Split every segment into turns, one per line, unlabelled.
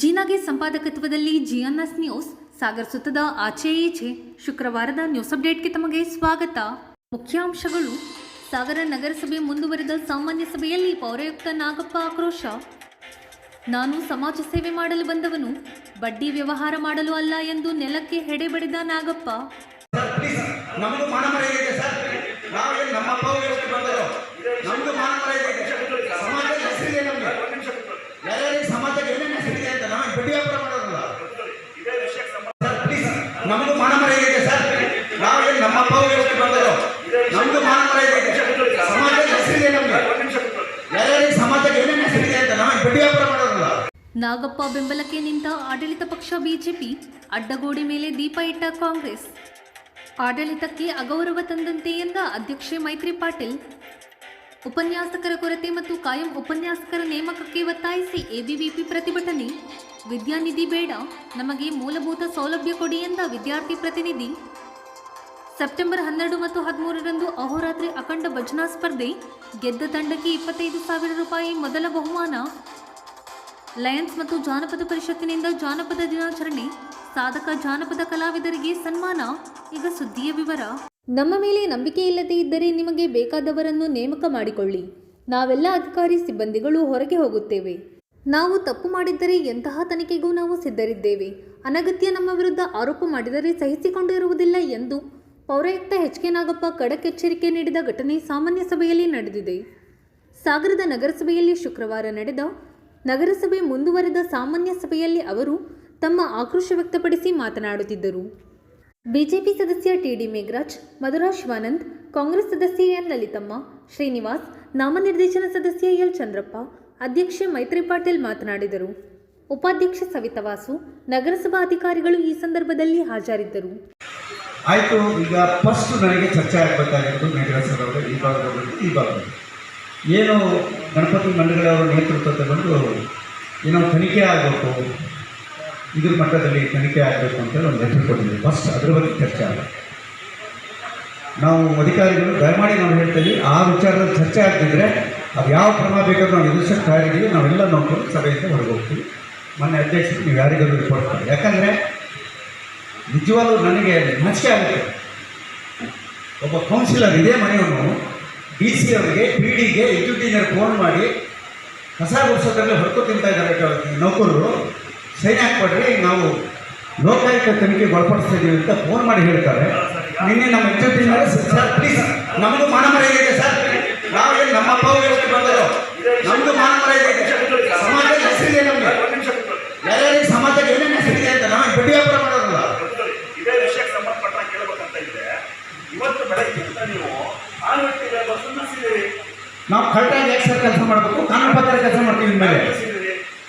ಜೀನಾಗೆ ಸಂಪಾದಕತ್ವದಲ್ಲಿ ಜಿಎನ್ಎಸ್ news Sagar ಸುತ್ತದ ಆಚೆ ಈಚೆ ಶುಕ್ರವಾರದ ನ್ಯೂಸ್ ಅಪ್ಡೇಟ್ಗೆ ತಮಗೆ ಸ್ವಾಗತ. ಮುಖ್ಯಾಂಶಗಳು. ಸಾಗರ ನಗರಸಭೆ ಮುಂದುವರೆದ ಸಾಮಾನ್ಯ ಸಭೆಯಲ್ಲಿ ಪೌರಾಯುಕ್ತ ನಾಗಪ್ಪ ಆಕ್ರೋಶ. ನಾನು ಸಮಾಜ ಸೇವೆ ಮಾಡಲು ಬಂದವನು, ಬಡ್ಡಿ ವ್ಯವಹಾರ ಮಾಡಲು ಅಲ್ಲ ಎಂದು ನೆಲಕ್ಕೆ ಹೆಡೆ ಬಡಿದ ನಾಗಪ್ಪ.
ನಮಗೂ ಮಾನಮರ್ಯಾದೆ ಇದೆ ಸರ್. ನಾವೇನು ನಮ್ಮ ಅಪ್ಪ ವ್ಯವಸ್ಥೆ ಬಂದರು, ನಮ್ದು ಮಾನಮರ್ಯಾದೆ ಇದೆ. ಸಮಾಜದ ಹೆಸರಿದೆ ನಮ್ಗೆ, ಯಾರ್ಯಾರಿಗೆ ಸಮಾಜಕ್ಕೆ ಏನೇನು ಹೆಸರಿದೆ ಅಂತ ನಾವು ಬಡ್ಡಿ ವ್ಯಾಪಾರ ಮಾಡೋದಿಲ್ಲ.
ನಾಗಪ್ಪ ಬೆಂಬಲಕ್ಕೆ ನಿಂತ ಆಡಳಿತ ಪಕ್ಷ ಬಿಜೆಪಿ, ಅಡ್ಡಗೋಡೆ ಮೇಲೆ ದೀಪ ಇಟ್ಟ ಕಾಂಗ್ರೆಸ್. ಆಡಳಿತಕ್ಕೆ ಅಗೌರವ ತಂದಂತೆ ಎಂದ ಅಧ್ಯಕ್ಷೆ ಮೈತ್ರಿ ಪಾಟೀಲ್. ಉಪನ್ಯಾಸಕರ ಕೊರತೆ ಮತ್ತು ಕಾಯಂ ಉಪನ್ಯಾಸಕರ ನೇಮಕಕ್ಕೆ ಒತ್ತಾಯಿಸಿ ಎಬಿವಿಪಿ ಪ್ರತಿಭಟನೆ. ವಿದ್ಯಾನಿಧಿ ಬೇಡ, ನಮಗೆ ಮೂಲಭೂತ ಸೌಲಭ್ಯ ಕೊಡಿ ಎಂದ ವಿದ್ಯಾರ್ಥಿ ಪ್ರತಿನಿಧಿ. ಸೆಪ್ಟೆಂಬರ್ 12 ಮತ್ತು 13ರಂದು ಅಹೋರಾತ್ರಿ ಅಖಂಡ ಭಜನಾ ಸ್ಪರ್ಧೆ, ಗೆದ್ದ ತಂಡಕ್ಕೆ 25,000 ರೂಪಾಯಿ ಮೊದಲ ಬಹುಮಾನ. ಲಯನ್ಸ್ ಮತ್ತು ಜಾನಪದ ಪರಿಷತ್ತಿನಿಂದ ಜಾನಪದ ದಿನಾಚರಣೆ, ಸಾಧಕ ಜಾನಪದ ಕಲಾವಿದರಿಗೆ ಸನ್ಮಾನ. ಈಗ ಸುದ್ದಿಯ ವಿವರ. ನಮ್ಮ ಮೇಲೆ ನಂಬಿಕೆ ಇಲ್ಲದೇ ಇದ್ದರೆ ನಿಮಗೆ ಬೇಕಾದವರನ್ನು ನೇಮಕ ಮಾಡಿಕೊಳ್ಳಿ. ನಾವೆಲ್ಲ ಅಧಿಕಾರಿ ಸಿಬ್ಬಂದಿಗಳು ಹೊರಗೆ ಹೋಗುತ್ತೇವೆ. ನಾವು ತಪ್ಪು ಮಾಡಿದ್ದರೆ ಎಂತಹ ತನಿಖೆಗೂ ನಾವು ಸಿದ್ಧರಿದ್ದೇವೆ. ಅನಗತ್ಯ ನಮ್ಮ ವಿರುದ್ಧ ಆರೋಪ ಮಾಡಿದರೆ ಸಹಿಸಿಕೊಂಡಿರುವುದಿಲ್ಲ ಎಂದು ಪೌರಾಯುಕ್ತ ಎಚ್.ಕೆ. ನಾಗಪ್ಪ ಖಡಕ್ ಎಚ್ಚರಿಕೆ ನೀಡಿದ ಘಟನೆ ಸಾಮಾನ್ಯ ಸಭೆಯಲ್ಲಿ ನಡೆದಿದೆ. ಸಾಗರದ ನಗರಸಭೆಯಲ್ಲಿ ಶುಕ್ರವಾರ ನಡೆದ ನಗರಸಭೆ ಮುಂದುವರೆದ ಸಾಮಾನ್ಯ ಸಭೆಯಲ್ಲಿ ಅವರು ತಮ್ಮ ಆಕ್ರೋಶ ವ್ಯಕ್ತಪಡಿಸಿ ಮಾತನಾಡುತ್ತಿದ್ದರು. ಬಿಜೆಪಿ ಸದಸ್ಯ ಟಿ.ಡಿ. ಮೇಘರಾಜ್, ಮಧುರಾ ಶಿವಾನಂದ್, ಕಾಂಗ್ರೆಸ್ ಸದಸ್ಯೆ ಎನ್. ಲಲಿತಮ್ಮ, ಶ್ರೀನಿವಾಸ್, ನಾಮನಿರ್ದೇಶನ ಸದಸ್ಯ ಎಲ್. ಚಂದ್ರಪ್ಪ, ಅಧ್ಯಕ್ಷೆ ಮೈತ್ರಿ ಪಾಟೀಲ್ ಮಾತನಾಡಿದರು. ಉಪಾಧ್ಯಕ್ಷೆ ಸವಿತಾ ವಾಸು, ನಗರಸಭಾ ಅಧಿಕಾರಿಗಳು ಈ ಸಂದರ್ಭದಲ್ಲಿ ಹಾಜರಿದ್ದರು.
ಆಯಿತು, ಈಗ ಫಸ್ಟ್ ನನಗೆ ಚರ್ಚೆ ಆಗಬೇಕಾಗಿತ್ತು ಮೇಘರಾಜರವರು ಈ ಭಾಗದಲ್ಲಿ ಏನು ಗಣಪತಿ ಮಂಡಳಿಯವರ ನೇತೃತ್ವ ತಗೊಂಡು ಏನೋ ತನಿಖೆ ಆಗಬೇಕು, ಇದ್ರ ಮಟ್ಟದಲ್ಲಿ ತನಿಖೆ ಆಗಬೇಕು ಅಂತೇಳಿ ಒಂದು ಲೆಟರ್ ಕೊಟ್ಟಿದ್ದೀವಿ. ಫಸ್ಟ್ ಅದ್ರ ಬಗ್ಗೆ ಚರ್ಚೆ ಆಗಬೇಕು. ನಾವು ಅಧಿಕಾರಿಗಳು ದಯಮಾಡಿ ನಾವು ಹೇಳ್ತೀವಿ, ಆ ವಿಚಾರದಲ್ಲಿ ಚರ್ಚೆ ಆಗ್ತಿದ್ರೆ ಅದು ಯಾವ ಕ್ರಮ ಬೇಕಾದ್ರೂ ನಾವು ಎದುರಿಸೋಕ್ಕೆ ತಯಾರಿದ್ದೀವಿ. ನಾವೆಲ್ಲ ನೋಡ್ಕೊಂಡು ಸಭೆಯಿಂದ ಹೊರಗೆ ಹೋಗ್ತೀವಿ. ಮೊನ್ನೆ ಅಧ್ಯಕ್ಷರು ನೀವು ಯಾರಿಗಾದ್ರೂ ರಿಪೋರ್ಟ್ ಮಾಡಿ. ಯಾಕಂದರೆ ನಿಜವಾಗ್ಲೂ ನನಗೆ ನಾಚಿಕೆ ಆಗುತ್ತೆ. ಒಬ್ಬ ಕೌನ್ಸಿಲರ್ ಇದೇ ಮನೆಯವನು ಡಿ ಸಿ ಅವರಿಗೆ, ಪಿ ಡಿಗೆ, ಎಕ್ಸಿಕ್ಯೂಟಿವ್ಗೆ ಫೋನ್ ಮಾಡಿ ಕಸ ಗುಡಿಸೋದ್ರಲ್ಲಿ ಹೊರತು ತಿಂತಾ ಇದ್ದಾರೆ ನೌಕರರು, ಸೈನ್ ಹಾಕ್ಕೊಡ್ರಿ, ನಾವು ಲೋಕಾಯುಕ್ತ ತನಿಖೆಗೆ ಒಳಪಡಿಸ್ತಾ ಇದ್ದೀವಿ ಅಂತ ಫೋನ್ ಮಾಡಿ ಹೇಳ್ತಾರೆ. ನಿನ್ನೆ ನಮ್ಮ ಎಕ್ಸಿಕ್ಯೂಟಿವ್ ಸರ್ ಪ್ಲೀಸ್, ನಮಗೂ ಮಾನಮರ್ಯಾದೆ ಇದೆ ಸರ್. ನಾವೇನು ನಮ್ಮ ಅಪ್ಪ ವ್ಯವಸ್ಥೆ ಬಂದರು, ನಮ್ದು ಮಾನಮರ್ಯಾದೆ ಇದೆ. ಸಮಾಜದ ಹೆಸರಿದೆ ನಮ್ಗೆ, ಯಾರ್ಯಾರಿಗೆ ಸಮಾಜಕ್ಕೆ ಏನೇನು ಹೆಸರಿದೆ ಅಂತ ನಾವು ಬಡ್ಡಿ ವ್ಯಾಪಾರ ಮಾಡೋದಿಲ್ಲ.
ಇದೇ ವಿಷಯಕ್ಕೆ ಸಂಬಂಧಪಟ್ಟ ಕೇಳಬೇಕಂತ ಇದೆ. ಇವತ್ತು ಬೆಳಗ್ಗಿಂತ ನೀವು
ನಾವು ಕರೆಕ್ಟಾಗಿ ಯಾಕೆ ಸರ್ ಕೆಲಸ ಮಾಡಬೇಕು, ಕಾನೂನು ಪ್ರಕಾರ ಕೆಲಸ ಮಾಡ್ತೀವಿ ಮೇಲೆ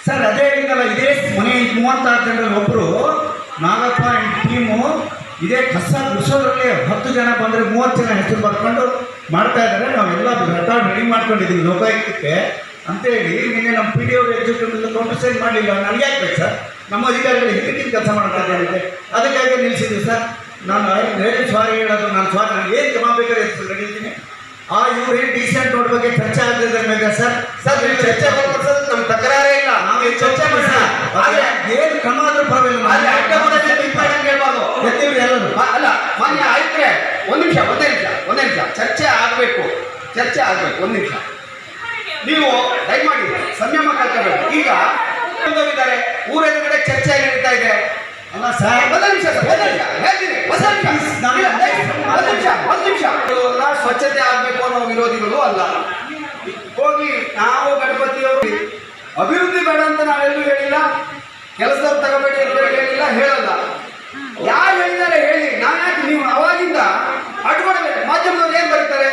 ಸರ್. ಅದೇ ಹೇಳಿದಲ್ಲ, ಇದೇ ಮನೆ 36 ಜನರಲ್ಲಿ ಒಬ್ಬರು ನಾಗಪ್ಪ ಆ್ಯಂಡ್ ಟೀಮು ಇದೇ ಕಸ ಗುಡಿಸೋದ್ರಲ್ಲಿ 10 ಜನ ಬಂದರೆ 30 ಜನ ಹೆಸರು ಬರ್ಕೊಂಡು ಮಾಡ್ತಾ ಇದ್ದಾರೆ. ನಾವೆಲ್ಲ ರೆಕಾರ್ಡ್ ರೆಡಿ ಮಾಡ್ಕೊಂಡಿದ್ದೀವಿ ಲೋಕಾಯುಕ್ತಕ್ಕೆ ಅಂತೇಳಿ. ನಿನ್ನೆ ನಮ್ಮ ಪಿ ಡಿ ಅವರು ಎಕ್ಸಿಕ್ಯೂಟಿವ್ ಕೌಂಟರ್ಸೈನ್ ಮಾಡಲಿಲ್ಲ. ನನಗೆ ಆಗ್ಬೇಕು ಸರ್, ನಮ್ಮ ಅಧಿಕಾರಿಗಳು ಹಿಂದಿನ ಕೆಲಸ ಮಾಡ್ತಾ ಇದ್ದಾರೆ, ಅದಕ್ಕಾಗಿ ನಿಲ್ಲಿಸಿದ್ವಿ ಸರ್. ನಾನು ಹೇಳಿ ಸಾರಿ ಹೇಳೋದು, ನಾನು ಸಾರಿ, ನಾನು ಏನು ಜಮಾ ಬೇಕಾದ್ರೆ ನಡೀತೀನಿ. ಇವ್ರು ಏನು ಡೀಸೆಂಟ್ ರೋಡ್ ಬಗ್ಗೆ ಚರ್ಚೆ ಆಗಲಿದೆ ಸರ್. ಸರ್ ನೀವು ಚರ್ಚೆ ಮಾಡ್ಸೋದು ನಮ್ಮ ತಕರಾರೇ ಇಲ್ಲ, ನಾವು ಚರ್ಚೆ ಮಾಡೋಣ. ಏನು ಕ್ರಮ ಆದ್ರೂ ಪರವಾಗಿಲ್ಲ.
ಅಲ್ಲ ಮಾನ್ಯ ಆಯ್ತ್ರೆ, ಒಂದೇ ನಿಮಿಷ ಚರ್ಚೆ ಆಗಬೇಕು. ಒಂದು ನಿಮಿಷ ನೀವು ದಯಮಾಡಿ ಸಂಯಮ ಕಾಯ್ಕೋಬೇಕು. ಈಗ ಇದ್ದಾರೆ, ಊರ ಎದುರುಗಡೆ ಚರ್ಚೆ ನಡೀತಾ ಇದೆ.
ಅಲ್ಲ ಸರ್,
ಒಂದು ನಿಮಿಷ ಹೇಳ್ತೀನಿ. ಒಂದು ನಿಮಿಷ ಸ್ವಚ್ಛತೆ ಆಗಬೇಕು ಅನ್ನೋ ವಿರೋಧಿಗಳು ಅಲ್ಲ. ಹೋಗಿ ನಾವು ಗಣಪತಿಯವರು ಅಭಿವೃದ್ಧಿ ಬೇಡ ಅಂತ ನಾವೆಲ್ಲೂ ಹೇಳಿಲ್ಲ, ಕೆಲಸದವ್ರು ತಗೋಬೇಡಿ ಅಂತ ಹೇಳಿಲ್ಲ, ಹೇಳಲ್ಲ. ಯಾರು ಹೇಳಿದ್ದಾರೆ ಹೇಳಿ. ನಾನು ಯಾಕೆ ನೀವು ಅವಾಗಿಂದ ಅಡ್ಕೊಡ್ಬೇಕು. ಮಾಧ್ಯಮದವ್ರು ಏನು ಬರೀತಾರೆ,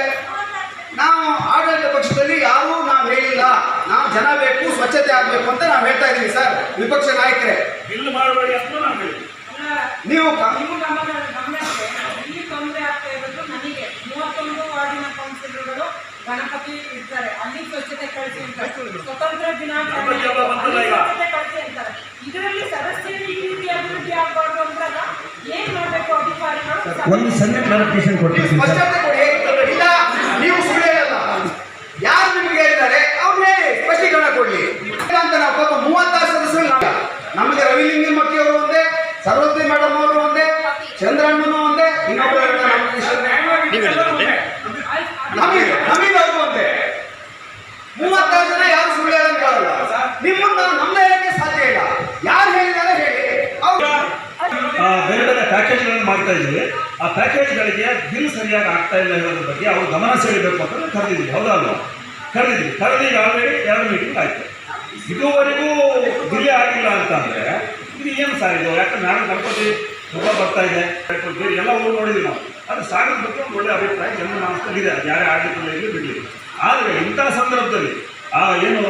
ನಾವು ಆಡಳಿತ ಪಕ್ಷದಲ್ಲಿ ಯಾರೂ ನಾವು ಹೇಳಿಲ್ಲ, ನಾವು ಜನ ಬೇಕು, ಸ್ವಚ್ಛತೆ ಆಗಬೇಕು ಅಂತ ನಾವು ಹೇಳ್ತಾ ಇದ್ದೀವಿ ಸರ್. ವಿಪಕ್ಷ ನಾಯಕರೇ
ಬಿಲ್ ಮಾಡಬೇಡಿ ಅಂತ ನಾವು ಹೇಳಿ,
ನೀವು
ತೊಂದರೆ ಆಗ್ತಾ ಇರೋದು ನನಗೆ. 31 ವಾರ್ಡಿನ ಕೌನ್ಸಿಲರ್ಗಳು ಗಣಪತಿ ಇರ್ತಾರೆ, ಅಲ್ಲಿ ಸ್ವಚ್ಛತೆ ಕಳಿಸಿ ಅಂತಾರೆ, ಸ್ವತಂತ್ರ ದಿನಾಚರಣೆ ಸ್ವಚ್ಛತೆ ಕಳಿಸಿ ಅಂತಾರೆ. ಇದರಲ್ಲಿ ಸದಸ್ಯರು ಈ ರೀತಿ ಅಭಿವೃದ್ಧಿ ಆಗಬಾರ್ದು ಅಂದಾಗ ಏನ್ ಮಾಡಬೇಕು ಅಧಿಕಾರಿಗಳು?
ಒಂದು ಸಣ್ಣ ಕ್ಲಾರಿಫಿಕೇಶನ್ ಕೊಡ್ತೀವಿ.
ಸ್ಪಷ್ಟತೆ ಕೊಡಿ. ಇಲ್ಲ ನೀವು ಸುಳ್ಳು ಹೇಳಲ್ಲ. ಯಾರು ನಿಮಗೆ ಹೇಳಿದ್ದಾರೆ ಅವ್ರು ಹೇಳಿ, ಸ್ಪಷ್ಟೀಕರಣ ಕೊಡ್ಲಿ ಅಂತ. ನಾವು ಪಾಪ 36 ಸದಸ್ಯರು ಇನ್ನೊಬ್ಬರು ಹೇಳಿದ್ರೆ ನಮ್ಗೆ ನಮಗೆ ಆಗುವಂತೆ 36 ಜನ ಯಾರು ಸುಳ್ಳು ಹೇಳೋದು ಕೇಳಲ್ಲ. ನಿಮ್ಮನ್ನ ನಮ್ನ ಹೇಳಕ್ಕೆ ಸಾಧ್ಯ ಇಲ್ಲ. ಯಾರು ಹೇಳಿದಾರೆ ಹೇಳಿ.
ಬೇರೆ ಬೇರೆ ಪ್ಯಾಕೇಜ್ಗಳನ್ನು ಮಾಡ್ತಾ ಇದ್ದೀವಿ. ಆ ಪ್ಯಾಕೇಜ್ಗಳಿಗೆ ಬಿಲ್ ಸರಿಯಾಗಿ ಆಗ್ತಾ ಇಲ್ಲ ಹೇಳೋದ್ರ ಬಗ್ಗೆ ಅವ್ರು ಗಮನ ಸೆಳೆಯಬೇಕು ಅಂತ ಕರೆದಿದ್ದೀವಿ. ಹೌದಲ್ವ? ಕರೆದು ಈಗ ಆಲ್ರೆಡಿ 2 ಮೀಟಿಂಗ್ ಆಯ್ತು. ಇದುವರೆಗೂ ಡಿಲೇ ಆಗಿಲ್ಲ ಅಂತಂದರೆ ಇದು ಏನು ಸರ್ ಇದು? ಯಾಕಂದ್ರೆ ನಾನು ಗಣಪತಿ ಹಬ್ಬ ಬರ್ತಾ ಇದೆ, ಬೇರೆ ಎಲ್ಲ ಊರು ನೋಡಿದ್ವಿ ನಾವು. ಅದು ಸಾಗರದ ಬಗ್ಗೆ ಒಂದು ಒಳ್ಳೆ ಅಭಿಪ್ರಾಯ ಜನರ ಮನಸ್ಸಲ್ಲಿದೆ, ಅದು ಯಾರೇ ಆಡಳಿತದಲ್ಲಿ ಇರಲಿ ಬಿಡಲಿ. ಆದರೆ ಇಂಥ ಸಂದರ್ಭದಲ್ಲಿ ಏನು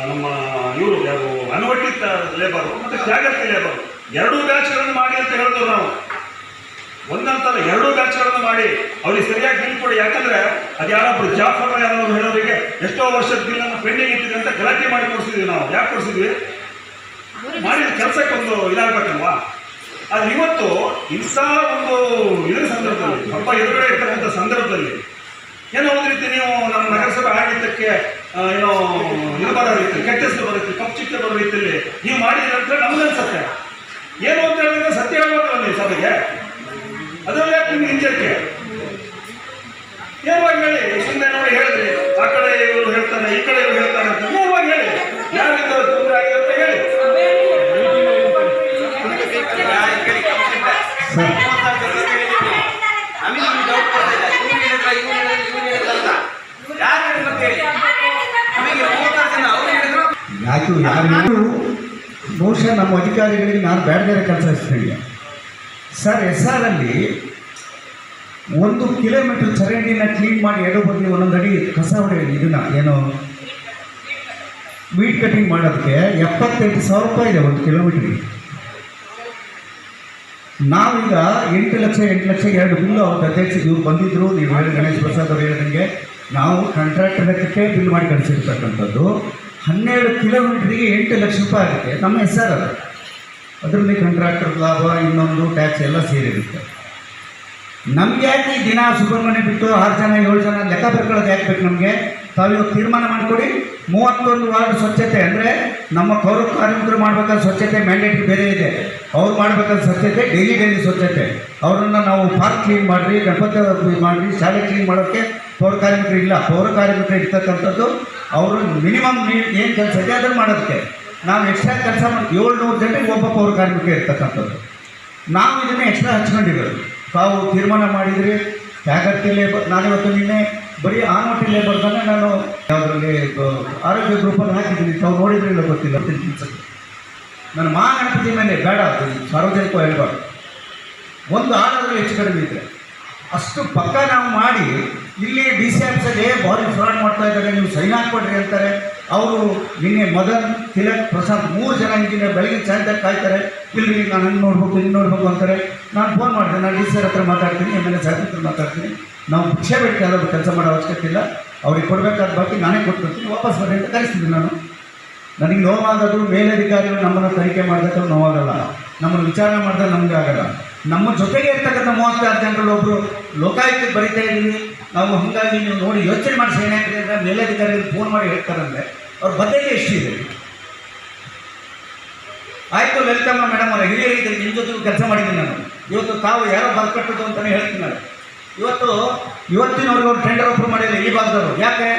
ನಮ್ಮ ಇವರು ಯಾರು ಅನ್ವಟಿತ ಲೇಬರು ಮತ್ತು ಜಾಗೃತಿ ಲೇಬರು 2 ಬ್ಯಾಚ್ಗಳನ್ನು ಮಾಡಿ ಅಂತ ಹೇಳಿದ್ರು ನಾವು. ಒಂದಂತಲ್ಲ 2 ಬ್ಯಾಚ್ಗಳನ್ನು ಮಾಡಿ ಅವ್ರಿಗೆ ಸರಿಯಾಗಿ ಬಿಲ್ ಕೊಡಿ. ಯಾಕಂದರೆ ಅದು ಯಾರೊಬ್ಬರು ಜಾಫರ್ ಯಾರೋ ಹೇಳೋರಿಗೆ ಎಷ್ಟೋ ವರ್ಷದ ಬಿಲ್ಲನ್ನು ಪೆಂಡಿಂಗ್ ಇಟ್ಟಿದೆ ಅಂತ ಗಲಾಟೆ ಮಾಡಿ ಕೊಡಿಸಿದ್ವಿ ನಾವು. ಯಾಕೆ ಕೊಡಿಸಿದ್ವಿ? ಮಾಡಿದ ಕೆಲಸಕ್ಕೆ ಒಂದು ಇದಾಗಬೇಕಲ್ವಾ? ಆದರೆ ಇವತ್ತು ಇಂಥ ಒಂದು ಇದರ ಸಂದರ್ಭದಲ್ಲಿ ಹಬ್ಬ ಎದುರುಗಡೆ ಇರ್ತಕ್ಕಂಥ ಸಂದರ್ಭದಲ್ಲಿ ಏನೋ ಒಂದು ರೀತಿ ನೀವು ನಮ್ಮ ನಗರಸಭೆ ಆಗಿದ್ದಕ್ಕೆ ಏನೋ ಇದು ಬರೋ ರೀತಿ, ಕೆಟ್ಟ ಹೆಸರು ಬರೋ ರೀತಿ, ಕಪ್ಪು ಚಿಕ್ಕ ಬರೋ ರೀತಿಯಲ್ಲಿ ನೀವು ಮಾಡಿದ್ರೆ ಅಂತ ನಮ್ಗೆ ಅನ್ಸುತ್ತೆ. ಏನು ಅಂತ ಹೇಳಿದ್ರೆ ಸತ್ಯ ಹೇಳ್ಬೇಕಲ್ಲ ನೀವು ಸಭೆಗೆ. ಅದರಲ್ಲೇ ನಿಮ್ಗೆ ಹಿಂಜರಿಕೆ ನೇರವಾಗಿ ಹೇಳಿ. ಸುಮ್ಮನೆ ನೋಡಿ ಹೇಳಿದ್ರಿ ಆ ಕಡೆ ಇವರು ಹೇಳ್ತಾರೆ, ಈ ಕಡೆ ಇವರು ಹೇಳ್ತಾರೆ ಅಂತ ನೇರವಾಗಿ ಹೇಳಿ. ಯಾರಿಂದ ತೊಂದರೆ ಆಗಿದೆ ಅಂತ ಹೇಳಿ. ಯಾರು ಬಹುಶಃ ನಮ್ಮ ಅಧಿಕಾರಿಗಳಿಗೆ ನಾನು ಬೇರೆ ಬೇರೆ ಕೆಲಸ ಇಸ್ತೀನಿ ಸರ್. SR ಅಲ್ಲಿ 1 ಕಿಲೋಮೀಟರ್ ಚರಂಡಿನ ಕ್ಲೀನ್ ಮಾಡಿ ಎಡಬದಿ ಒಂದೊಂದು ಅಡಿ ಕಸ ಹೊಡೆಯೋದು, ಇದನ್ನ ಏನು ವೀಡ್ ಕಟಿಂಗ್ ಮಾಡೋದಕ್ಕೆ 75,000 ರೂಪಾಯಿ ಇದೆ 1 ಕಿಲೋಮೀಟರ್ಗೆ. ನಾವೀಗ 8 ಲಕ್ಷ 2 ಬಿಲ್ಲು ಅವ್ರ ಅಧ್ಯಕ್ಷರು ಇವ್ರು ಬಂದಿದ್ರು. ನೀವು ಹೇಳಿ ಗಣೇಶ್ ಪ್ರಸಾದ್ ಅವ್ರು ಹೇಳಿದಂಗೆ ನಾವು ಕಾಂಟ್ರಾಕ್ಟರ್ ಲೆಕ್ಕಕ್ಕೆ ಬಿಲ್ ಮಾಡಿ ಕಳಿಸಿರ್ತಕ್ಕಂಥದ್ದು. 12 ಕಿಲೋಮೀಟ್ರಿಗೆ 8 ಲಕ್ಷ ರೂಪಾಯಿ ಆಗುತ್ತೆ. ನಮ್ಮ SR ಅದು. ಅದರಲ್ಲಿ ಕಾಂಟ್ರಾಕ್ಟರ್ ಲಾಭ, ಇನ್ನೊಂದು ಟ್ಯಾಕ್ಸ್ ಎಲ್ಲ ಸೇರಿರುತ್ತೆ. ನಮ್ಗೆ ಯಾಕೆ ಈ ದಿನ ಸುಬ್ರಹ್ಮಣ್ಯ ಬಿಟ್ಟು 6 ಜನ 7 ಜನ ಲೆಕ್ಕ ಬರ್ಕೊಳ್ಳೋದು ಯಾಕೆ ಬೇಕು ನಮಗೆ? ತಾವು ತೀರ್ಮಾನ ಮಾಡಿಕೊಡಿ. 31 ವಾರ್ಡ್ ಸ್ವಚ್ಛತೆ ಅಂದರೆ ನಮ್ಮ ಪೌರ ಕಾರ್ಮಿಕರು ಮಾಡಬೇಕಾದ ಸ್ವಚ್ಛತೆ ಮ್ಯಾಂಡೇಟ್ರಿ ಬೇರೆ ಇದೆ. ಅವ್ರು ಮಾಡಬೇಕಾದ ಸ್ವಚ್ಛತೆ ಡೈಲಿ ಸ್ವಚ್ಛತೆ. ಅವರನ್ನು ನಾವು ಪಾರ್ಕ್ ಕ್ಲೀನ್ ಮಾಡಿರಿ, ಗಣಪತಿ ಮಾಡಿರಿ, ಶಾಲೆ ಕ್ಲೀನ್ ಮಾಡೋಕ್ಕೆ ಪೌರ ಕಾರ್ಮಿಕರು ಇಲ್ಲ. ಪೌರ ಕಾರ್ಮಿಕರು ಇರ್ತಕ್ಕಂಥದ್ದು ಅವರು ಮಿನಿಮಮ್ ಏನು ಕೆಲಸ ಇದೆ ಅದನ್ನು ಮಾಡೋದಕ್ಕೆ. ನಾವು ಎಕ್ಸ್ಟ್ರಾ ಕೆಲಸ ಮಾಡಿ 700 ಜನರಿಗೆ ಒಬ್ಬ ಪೌರ ಕಾರ್ಮಿಕ ಇರ್ತಕ್ಕಂಥದ್ದು. ನಾವು ಇದನ್ನೇ ಎಕ್ಸ್ಟ್ರಾ ಹಚ್ಕೊಂಡಿರೋದು. ತಾವು ತೀರ್ಮಾನ ಮಾಡಿದರೆ ಜಾಗೃತಿ ಲೇಬರ್, ನಾನಿವತ್ತು ನಿನ್ನೆ ಬರೀ ಆನೋಟಿ ಲೇಬರ್ದನ್ನೇ ನಾನು ಯಾವುದರಲ್ಲಿ ಆರೋಗ್ಯ ಗ್ರೂಪಲ್ಲಿ ಹಾಕಿದ್ದೀನಿ. ತಾವು ನೋಡಿದ್ರೆ ಇಲ್ಲ ಗೊತ್ತಿಲ್ಲ. ನನ್ನ ಮಹಾಗಣಪತಿ ಮೇಲೆ ಬೇಡ, ಅದು ಸಾರ್ವಜನಿಕ ಹೇಳ್ಬಾರ್ದು. ಒಂದು ಆಡೋದ್ರಲ್ಲಿ ಹೆಚ್ಚು ಕಡಿಮೆ ಇದ್ದರೆ ಅಷ್ಟು ಪಕ್ಕ ನಾವು ಮಾಡಿ ಇಲ್ಲಿ DC ಆಫೀಸಲ್ಲಿ ಭಾರಿ ಫ್ರಾಡ್ ಮಾಡ್ತಾ ಇದ್ದಾರೆ, ನೀವು ಸೈನ್ ಹಾಕ್ಕೊಡ್ರಿ ಅಂತಾರೆ. ಅವರು ನಿನ್ನೆ ಮದನ್, ತಿಲಕ್, ಪ್ರಶಾಂತ್ 3 ಜನ ಇಂಜಿನಿಯರ್ ಬೆಳಗ್ಗೆ ಸಾಯಂಕಾಲ ಕಾಯ್ತಾರೆ. ಇಲ್ಲಿ ನಾನು ಹಂಗೆ ನೋಡ್ಬೇಕು ಹಿಂಗೆ ನೋಡ್ಬೇಕು ಅಂತಾರೆ. ನಾನು ಫೋನ್ ಮಾಡಿದೆ, ನಾನು DC ಹತ್ರ ಮಾತಾಡ್ತೀನಿ, MLA ಸಾಹೇಬ್ರ ಹತ್ರ ಮಾತಾಡ್ತೀನಿ. ನಾವು ಭಿಕ್ಷೆ ಬೇಡ ಯಾರಾದ್ರು ಕೆಲಸ ಮಾಡೋ ಅವಶ್ಯಕತೆ ಇಲ್ಲ, ಅವ್ರಿಗೆ ಕೊಡಬೇಕಾದ ಬಾಕಿ ನಾನೇ ಕೊಟ್ಕೊಡ್ತೀನಿ, ವಾಪಸ್ ಬರ್ರಿ ಅಂತ ಕಳಿಸ್ತೀನಿ. ನನಗೆ ನೋವಾಗೋದು ಮೇಲಧಿಕಾರಿಗಳು ನಮ್ಮನ್ನು ತನಿಖೆ ಮಾಡಿದಾಗ ನೋವಾಗಲ್ಲ, ನಮ್ಮನ್ನು ವಿಚಾರಣೆ ಮಾಡಿದಾಗ ನಮಗೆ ಆಗಲ್ಲ. ನಮ್ಮ ಜೊತೆಗೆ ಇರ್ತಕ್ಕಂಥ 36 ಜನರಲ್ಲಿ ಒಬ್ಬರು ಲೋಕಾಯುಕ್ತಕ್ಕೆ ಬರೀತಾ ಇದ್ದೀವಿ ನಾವು. ಹಾಗಾಗಿ ನೀವು ನೋಡಿ ಯೋಚನೆ ಮಾಡಿಸಿ ಏನಾಗ್ತದೆ ಅಂದರೆ ಮೇಲಧಿಕಾರಿಗಳು ಫೋನ್ ಮಾಡಿ ಹೇಳ್ತಾರಂದರೆ ಅವ್ರ ಬದ್ದೆಗೆ ಎಷ್ಟಿದೆ. ಆಯಿತು ಲಲಿತಮ್ಮ ಮೇಡಮ್ ಅವರ ಹಿರಿಯರಿದ್ದರೆ ನಿಮ್ಮ ಜೊತೆ ಕೆಲಸ ಮಾಡಿದ್ದೀನಿ ನಾನು. ಇವತ್ತು ತಾವು ಯಾರೋ ಬರ್ಕಟ್ಟದು ಅಂತಲೇ ಹೇಳ್ತೀನಿ ನಾನು. ಇವತ್ತಿನವ್ರಿಗೆ ಅವ್ರು ಟೆಂಡರ್ ಅಪ್ರೂವ್ ಮಾಡಿಲ್ಲ ಈ ಭಾಗದವರು. ಯಾಕೆ?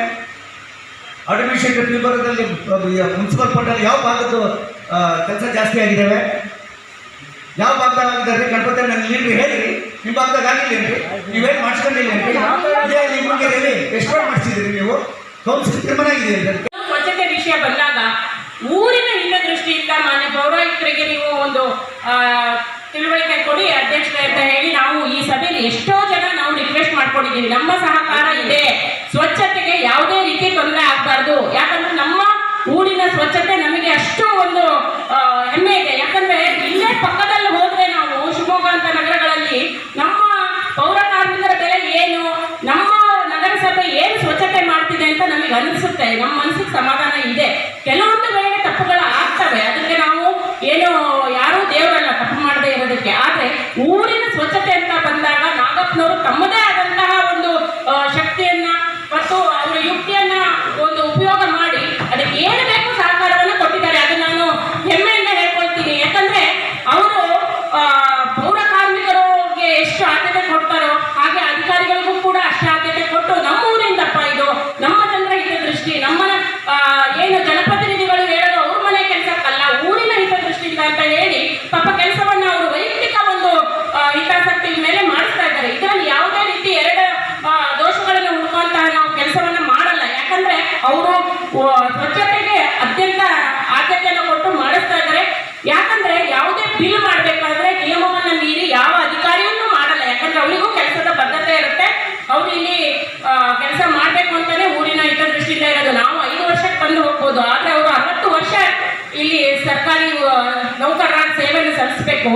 ಅಡ್ಮಿನಿಸ್ಟ್ರೇಟಿವ್ ವಿಭಾಗದಲ್ಲಿ ಮುನ್ಸಿಪಲ್ ಫಂಡಲ್ಲಿ ಯಾವ ಭಾಗದ್ದು ಕೆಲಸ ಜಾಸ್ತಿ ಆಗಿದ್ದಾವೆ? ಯಾವ ಭಾಗದಾಗ ಆಗಿದ್ದಾರೆ? ಗಣಪತಿ ನನ್ನ ಇಲ್ರಿ ಹೇಳಿರಿ, ನಿಮ್ಮ ಭಾಗದಾಗ ಆಗಿಲ್ಲೇನ್ರಿ? ನೀವೇನು ಮಾಡಿಸ್ಕೊಂಡಿಲ್ಲೇನ್ರಿ? ನಿಮಗೆ ಎಷ್ಟು ಮಾಡಿಸಿದ್ರಿ ನೀವು? ಕೌನ್ಸಿಲ್ ತೀರ್ಮಾನ ಆಗಿದೆ ಅಂತ.
ಸ್ವಚ್ಛತೆ ವಿಷಯ ಬಂದಾಗ ಊರಿನ ಹಿತದೃಷ್ಟಿಯಿಂದ ಮಾನ್ಯ ಪೌರಾಯುಕ್ತರಿಗೆ ನೀವು ಒಂದು ತಿಳುವಳಿಕೆ ಕೊಡಿ ಅಧ್ಯಕ್ಷರೇ ಅಂತ ಹೇಳಿ ನಾವು ಈ ಸಭೆಯಲ್ಲಿ ಎಷ್ಟೋ ಜನ ನಾವು ರಿಕ್ವೆಸ್ಟ್ ಮಾಡ್ಕೊಂಡಿದ್ದೀವಿ. ನಮ್ಮ ಸಹಕಾರ ಇದೆ, ಸ್ವಚ್ಛತೆಗೆ ಯಾವುದೇ ರೀತಿ ತೊಂದರೆ ಆಗಬಾರ್ದು. ಯಾಕಂದ್ರೆ ನಮ್ಮ ಊರಿನ ಸ್ವಚ್ಛತೆ ನಮಗೆ ಅಷ್ಟು ಒಂದು ಹೆಮ್ಮೆ ಇದೆ. ಯಾಕಂದ್ರೆ ಇಲ್ಲೇ ಪಕ್ಕದಲ್ಲಿ ಹೋದ್ರೆ ನಾವು ಶಿವಮೊಗ್ಗ ಅಂತ ನಗರಗಳಲ್ಲಿ ನಮ್ಮ ಪೌರ ಕಾರ್ಮಿಕರ ಬೆಲೆ ಏನು, ನಮ್ಮ ನಗರಸಭೆ ಏನು ಸ್ವಚ್ಛತೆ ಮಾಡ್ತಿದೆ ಅಂತ ನಮಗೆ ಅನಿಸುತ್ತೆ. ನಮ್ಮ ಮನಸ್ಸಿಗೆ ಸಮಾಧಾನ ಇದೆ. ಕೆಲವೊಂದು ವೇಳೆ ತಪ್ಪುಗಳು ಆಗ್ತವೆ, ಅದಕ್ಕೆ ನಾವು ಏನು ಯಾರೂ ದೇವರಲ್ಲ ತಪ್ಪು ಮಾಡದೇ ಇರೋದಕ್ಕೆ. ಆದರೆ ಊರಿನ ಸ್ವಚ್ಛತೆ ಅಂತ ಬಂದಾಗ ನಾಗಪ್ಪನವರು ತಮ್ಮದೇ ಆದಂತಹ ಒಂದು ಶಕ್ತಿಯನ್ನ ಮತ್ತು ಅವರ ಯುಕ್ತಿಯನ್ನ ಒಂದು ಉಪಯೋಗ ಮಾಡಿ ಅದಕ್ಕೆ ಏನು ಬೇಕು ಸಹಕಾರವನ್ನು ಕೊಟ್ಟಿದ್ದಾರೆ. ಅದು ನಾನು ಹೆಮ್ಮೆಯಿಂದ ಹೇಳ್ಕೊಳ್ತೀನಿ. ಯಾಕಂದ್ರೆ ಅವರು ಪೌರ ಕಾರ್ಮಿಕರಿಗೆ ಎಷ್ಟು ಆದ್ಯತೆ ಕೊಡ್ತಾರೆ ಕಳಿಸ್ಬೇಕು.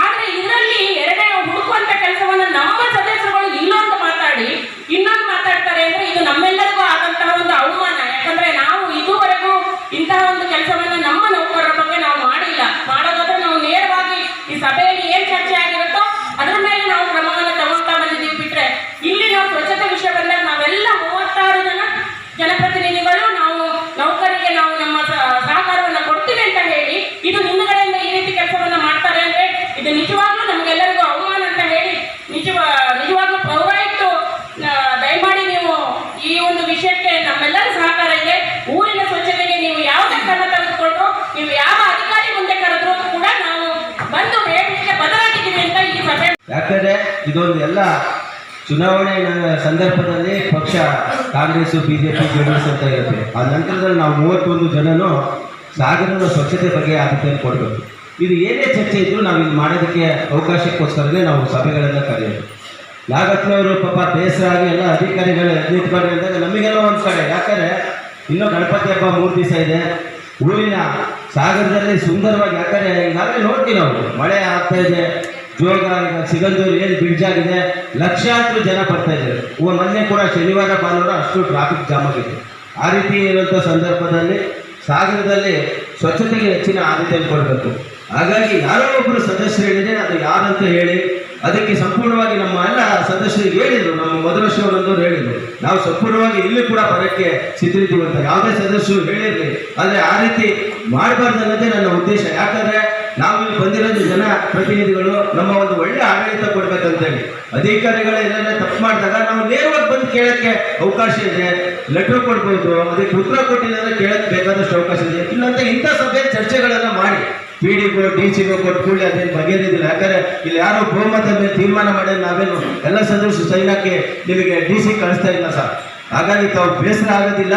ಆದ್ರೆ ಇದರಲ್ಲಿ ಎರಡೇ ಹುಡುಕುವಂತ ಕೆಲಸವನ್ನ ನಮ್ಮ ಸದಸ್ಯರುಗಳು ಇಲ್ಲೊಂದು ಮಾತಾಡಿ ಇನ್ನೊಂದು ಮಾತಾಡ್ತಾರೆ ಅಂದ್ರೆ ಇದು ನಮ್ಮೆಲ್ಲರಿಗೂ ಆದಂತಹ ಒಂದು ಅವಮಾನ. ಯಾಕಂದ್ರೆ ನಾವು ಇದುವರೆಗೂ ಇಂತಹ ಒಂದು ಕೆಲಸವನ್ನ ನಮ್ಮ ನೌಕರರ ಬಗ್ಗೆ ನಾವು ಮಾಡಿಲ್ಲ. ಮಾಡೋದಾದ್ರೆ ನಾವು ನೇರವಾಗಿ ಈ ಸಭೆಯಲ್ಲಿ ಏನ್ ಚರ್ಚೆ ಆಗಿರುತ್ತೋ ಅದ್ರ ಮೇಲೆ ನಾವು ಕ್ರಮವನ್ನು ತಗೊಳ್ತಾ ಬಂದಿದ್ದೀವಿ. ಬಿಟ್ರೆ ಇಲ್ಲಿ ನಾವು ಸ್ವಚ್ಛತೆ ವಿಷಯ ಬಂದಾಗ ನಾವೆಲ್ಲ 36 ಜನಪ್ರತಿನಿಧಿಗಳು ನಾವು ನೌಕರಿಗೆ ನಾವು ನಮ್ಮ ಸಹಕಾರವನ್ನು ಕೊಡ್ತೀವಿ ಅಂತ ಹೇಳಿ ಇದು ಹಿಂದುಗಡೆಯಿಂದ ಈ ರೀತಿ ಕೆಲಸವನ್ನ ಮಾಡ್ತಾರೆ ಅಂದ್ರೆ ಇದು ನಿಜವಾಗ್ಲೂ ನಮ್ಗೆಲ್ಲರಿಗೂ ಅವಮಾನ ಅಂತ ಹೇಳಿ ನಿಜವಾಗ್ಲೂ ಪೌರಾಯಿತು. ದಯಮಾಡಿ ನೀವು ಈ ಒಂದು ವಿಷಯಕ್ಕೆ ನಮ್ಮೆಲ್ಲರ ಸಹಕಾರ ಇದೆ. ಊರಿನ ಸ್ವಚ್ಛತೆಗೆ ನೀವು ಯಾವುದೇ ಕ್ರಮ ತೆಗೆದುಕೊಂಡ್ರು, ನೀವು ಯಾವ ಅಧಿಕಾರಿ ಮುಂದೆ ಕರೆದ್ರು ಕೂಡ ನಾವು ಬಂದು ಹೇಳಲಿಕ್ಕೆ ಬದಲಾಗಿದ್ದೀವಿ ಅಂತ ಈ ಸಭೆ.
ಯಾಕಂದರೆ ಇದೊಂದು ಎಲ್ಲ ಚುನಾವಣೆ ಸಂದರ್ಭದಲ್ಲಿ ಪಕ್ಷ ಕಾಂಗ್ರೆಸ್ BJP JDS ಅಂತ ಇರುತ್ತೆ. ಆ ನಂತರದಲ್ಲಿ ನಾವು 31 ಜನನು ಸಾಗರದ ಸ್ವಚ್ಛತೆ ಬಗ್ಗೆ ಆದ್ಯತೆಯನ್ನು ಕೊಡಬೇಕು. ಇದು ಏನೇ ಚರ್ಚೆ ಇದ್ದರೂ ನಾವು ಇದು ಮಾಡೋದಕ್ಕೆ ಅವಕಾಶಕ್ಕೋಸ್ಕರನೇ ನಾವು ಸಭೆಗಳೆಲ್ಲ ಕರೆಯೋದು. ನಾಗಪ್ಪನವರು ಪಾಪ ಬೇಸರ ಆಗಿ ಎಲ್ಲ ಅಧಿಕಾರಿಗಳು ನಿಂತ್ಕೊಂಡು ಅಂದಾಗ ನಮಗೆಲ್ಲ ಒಂದು ಕಡೆ, ಯಾಕಂದರೆ ಇನ್ನೂ ಗಣಪತಿ ಹಬ್ಬ 3 ದಿವಸ ಇದೆ. ಊರಿನ ಸಾಗರದಲ್ಲಿ ಸುಂದರವಾಗಿ, ಯಾಕಂದರೆ ಈಗಾಗಲೇ ನೋಡ್ತೀವಿ ನಾವು ಮಳೆ ಆಗ್ತಾ ಇದೆ, ಜೋಗ ಈಗ ಸಿಗಂದೂರು ಏನು ಬ್ರಿಡ್ಜ್ ಆಗಿದೆ, ಲಕ್ಷಾಂತರ ಜನ ಬರ್ತಾ ಇದ್ದಾರೆ. ಮೊನ್ನೆ ಕೂಡ ಶನಿವಾರ ಭಾನುವಾರ ಅಷ್ಟು ಟ್ರಾಫಿಕ್ ಜಾಮ್ ಆಗಿದೆ. ಆ ರೀತಿ ಇರುವಂಥ ಸಂದರ್ಭದಲ್ಲಿ ಸಾಗರದಲ್ಲಿ ಸ್ವಚ್ಛತೆಗೆ ಹೆಚ್ಚಿನ ಆದ್ಯತೆಯನ್ನು ಕೊಡಬೇಕು. ಹಾಗಾಗಿ ಯಾರೋ ಒಬ್ಬರು ಸದಸ್ಯರು ಹೇಳಿದರೆ ಅದು ಯಾರಂತ ಹೇಳಿ ಅದಕ್ಕೆ ಸಂಪೂರ್ಣವಾಗಿ ನಮ್ಮ ಎಲ್ಲ ಸದಸ್ಯರಿಗೆ ಹೇಳಿದರು. ನಮ್ಮ ಮೊದಲ ಶೋರೊಂದವರು ಹೇಳಿದರು ನಾವು ಸಂಪೂರ್ಣವಾಗಿ ಇಲ್ಲಿ ಕೂಡ ಬರೋಕ್ಕೆ ಸಿದ್ಧರಿದ್ದೀವಿ ಅಂತ. ಯಾವುದೇ ಸದಸ್ಯರು ಹೇಳಿರಲಿ, ಆದರೆ ಆ ರೀತಿ ಮಾಡಬಾರ್ದು ಅನ್ನೋದೇ ನನ್ನ ಉದ್ದೇಶ. ಯಾಕಂದರೆ ನಾವು ಇಲ್ಲಿ ಬಂದಿರೋದು ಜನ ಪ್ರತಿನಿಧಿಗಳು ನಮ್ಮ ಒಂದು ಒಳ್ಳೆ ಆಡಳಿತ ಕೊಡ್ಬೇಕಂತೇಳಿ. ಅಧಿಕಾರಿಗಳು ಏನಾದ್ರೆ ತಪ್ಪು ಮಾಡಿದಾಗ ನಾವು ನೇರವಾಗಿ ಬಂದು ಕೇಳೋಕ್ಕೆ ಅವಕಾಶ ಇದೆ, ಲೆಟ್ರ್ ಕೊಡ್ಬೋದು, ಅದಕ್ಕೆ ಉತ್ತರ ಕೊಟ್ಟಿಲ್ಲ ಅಂದರೆ ಕೇಳಕ್ಕೆ ಬೇಕಾದಷ್ಟು ಅವಕಾಶ ಇದೆ. ಇಲ್ಲಂತ ಇಂಥ ಸಭೆ ಚರ್ಚೆಗಳನ್ನು ಮಾಡಿ PDಗೋ DCಗೋ ಕೊಟ್ಟು ಕೂಡಲೇ ಅದೇನು ಬಗೆಹರಿದಿಲ್ಲ. ಯಾಕಂದರೆ ಇಲ್ಲಿ ಯಾರೋ ಬಹುಮತ ಮೇಲೆ ತೀರ್ಮಾನ ಮಾಡಿದ್ರೆ ನಾವೇನು ಎಲ್ಲ ಸದಸ್ಯರು ಸೈನ್ಯಕ್ಕೆ ನಿಮಗೆ DC ಕಳಿಸ್ತಾ ಇಲ್ಲ ಸರ್. ಹಾಗಾಗಿ ತಾವು ಬೇಸರ ಆಗೋದಿಲ್ಲ.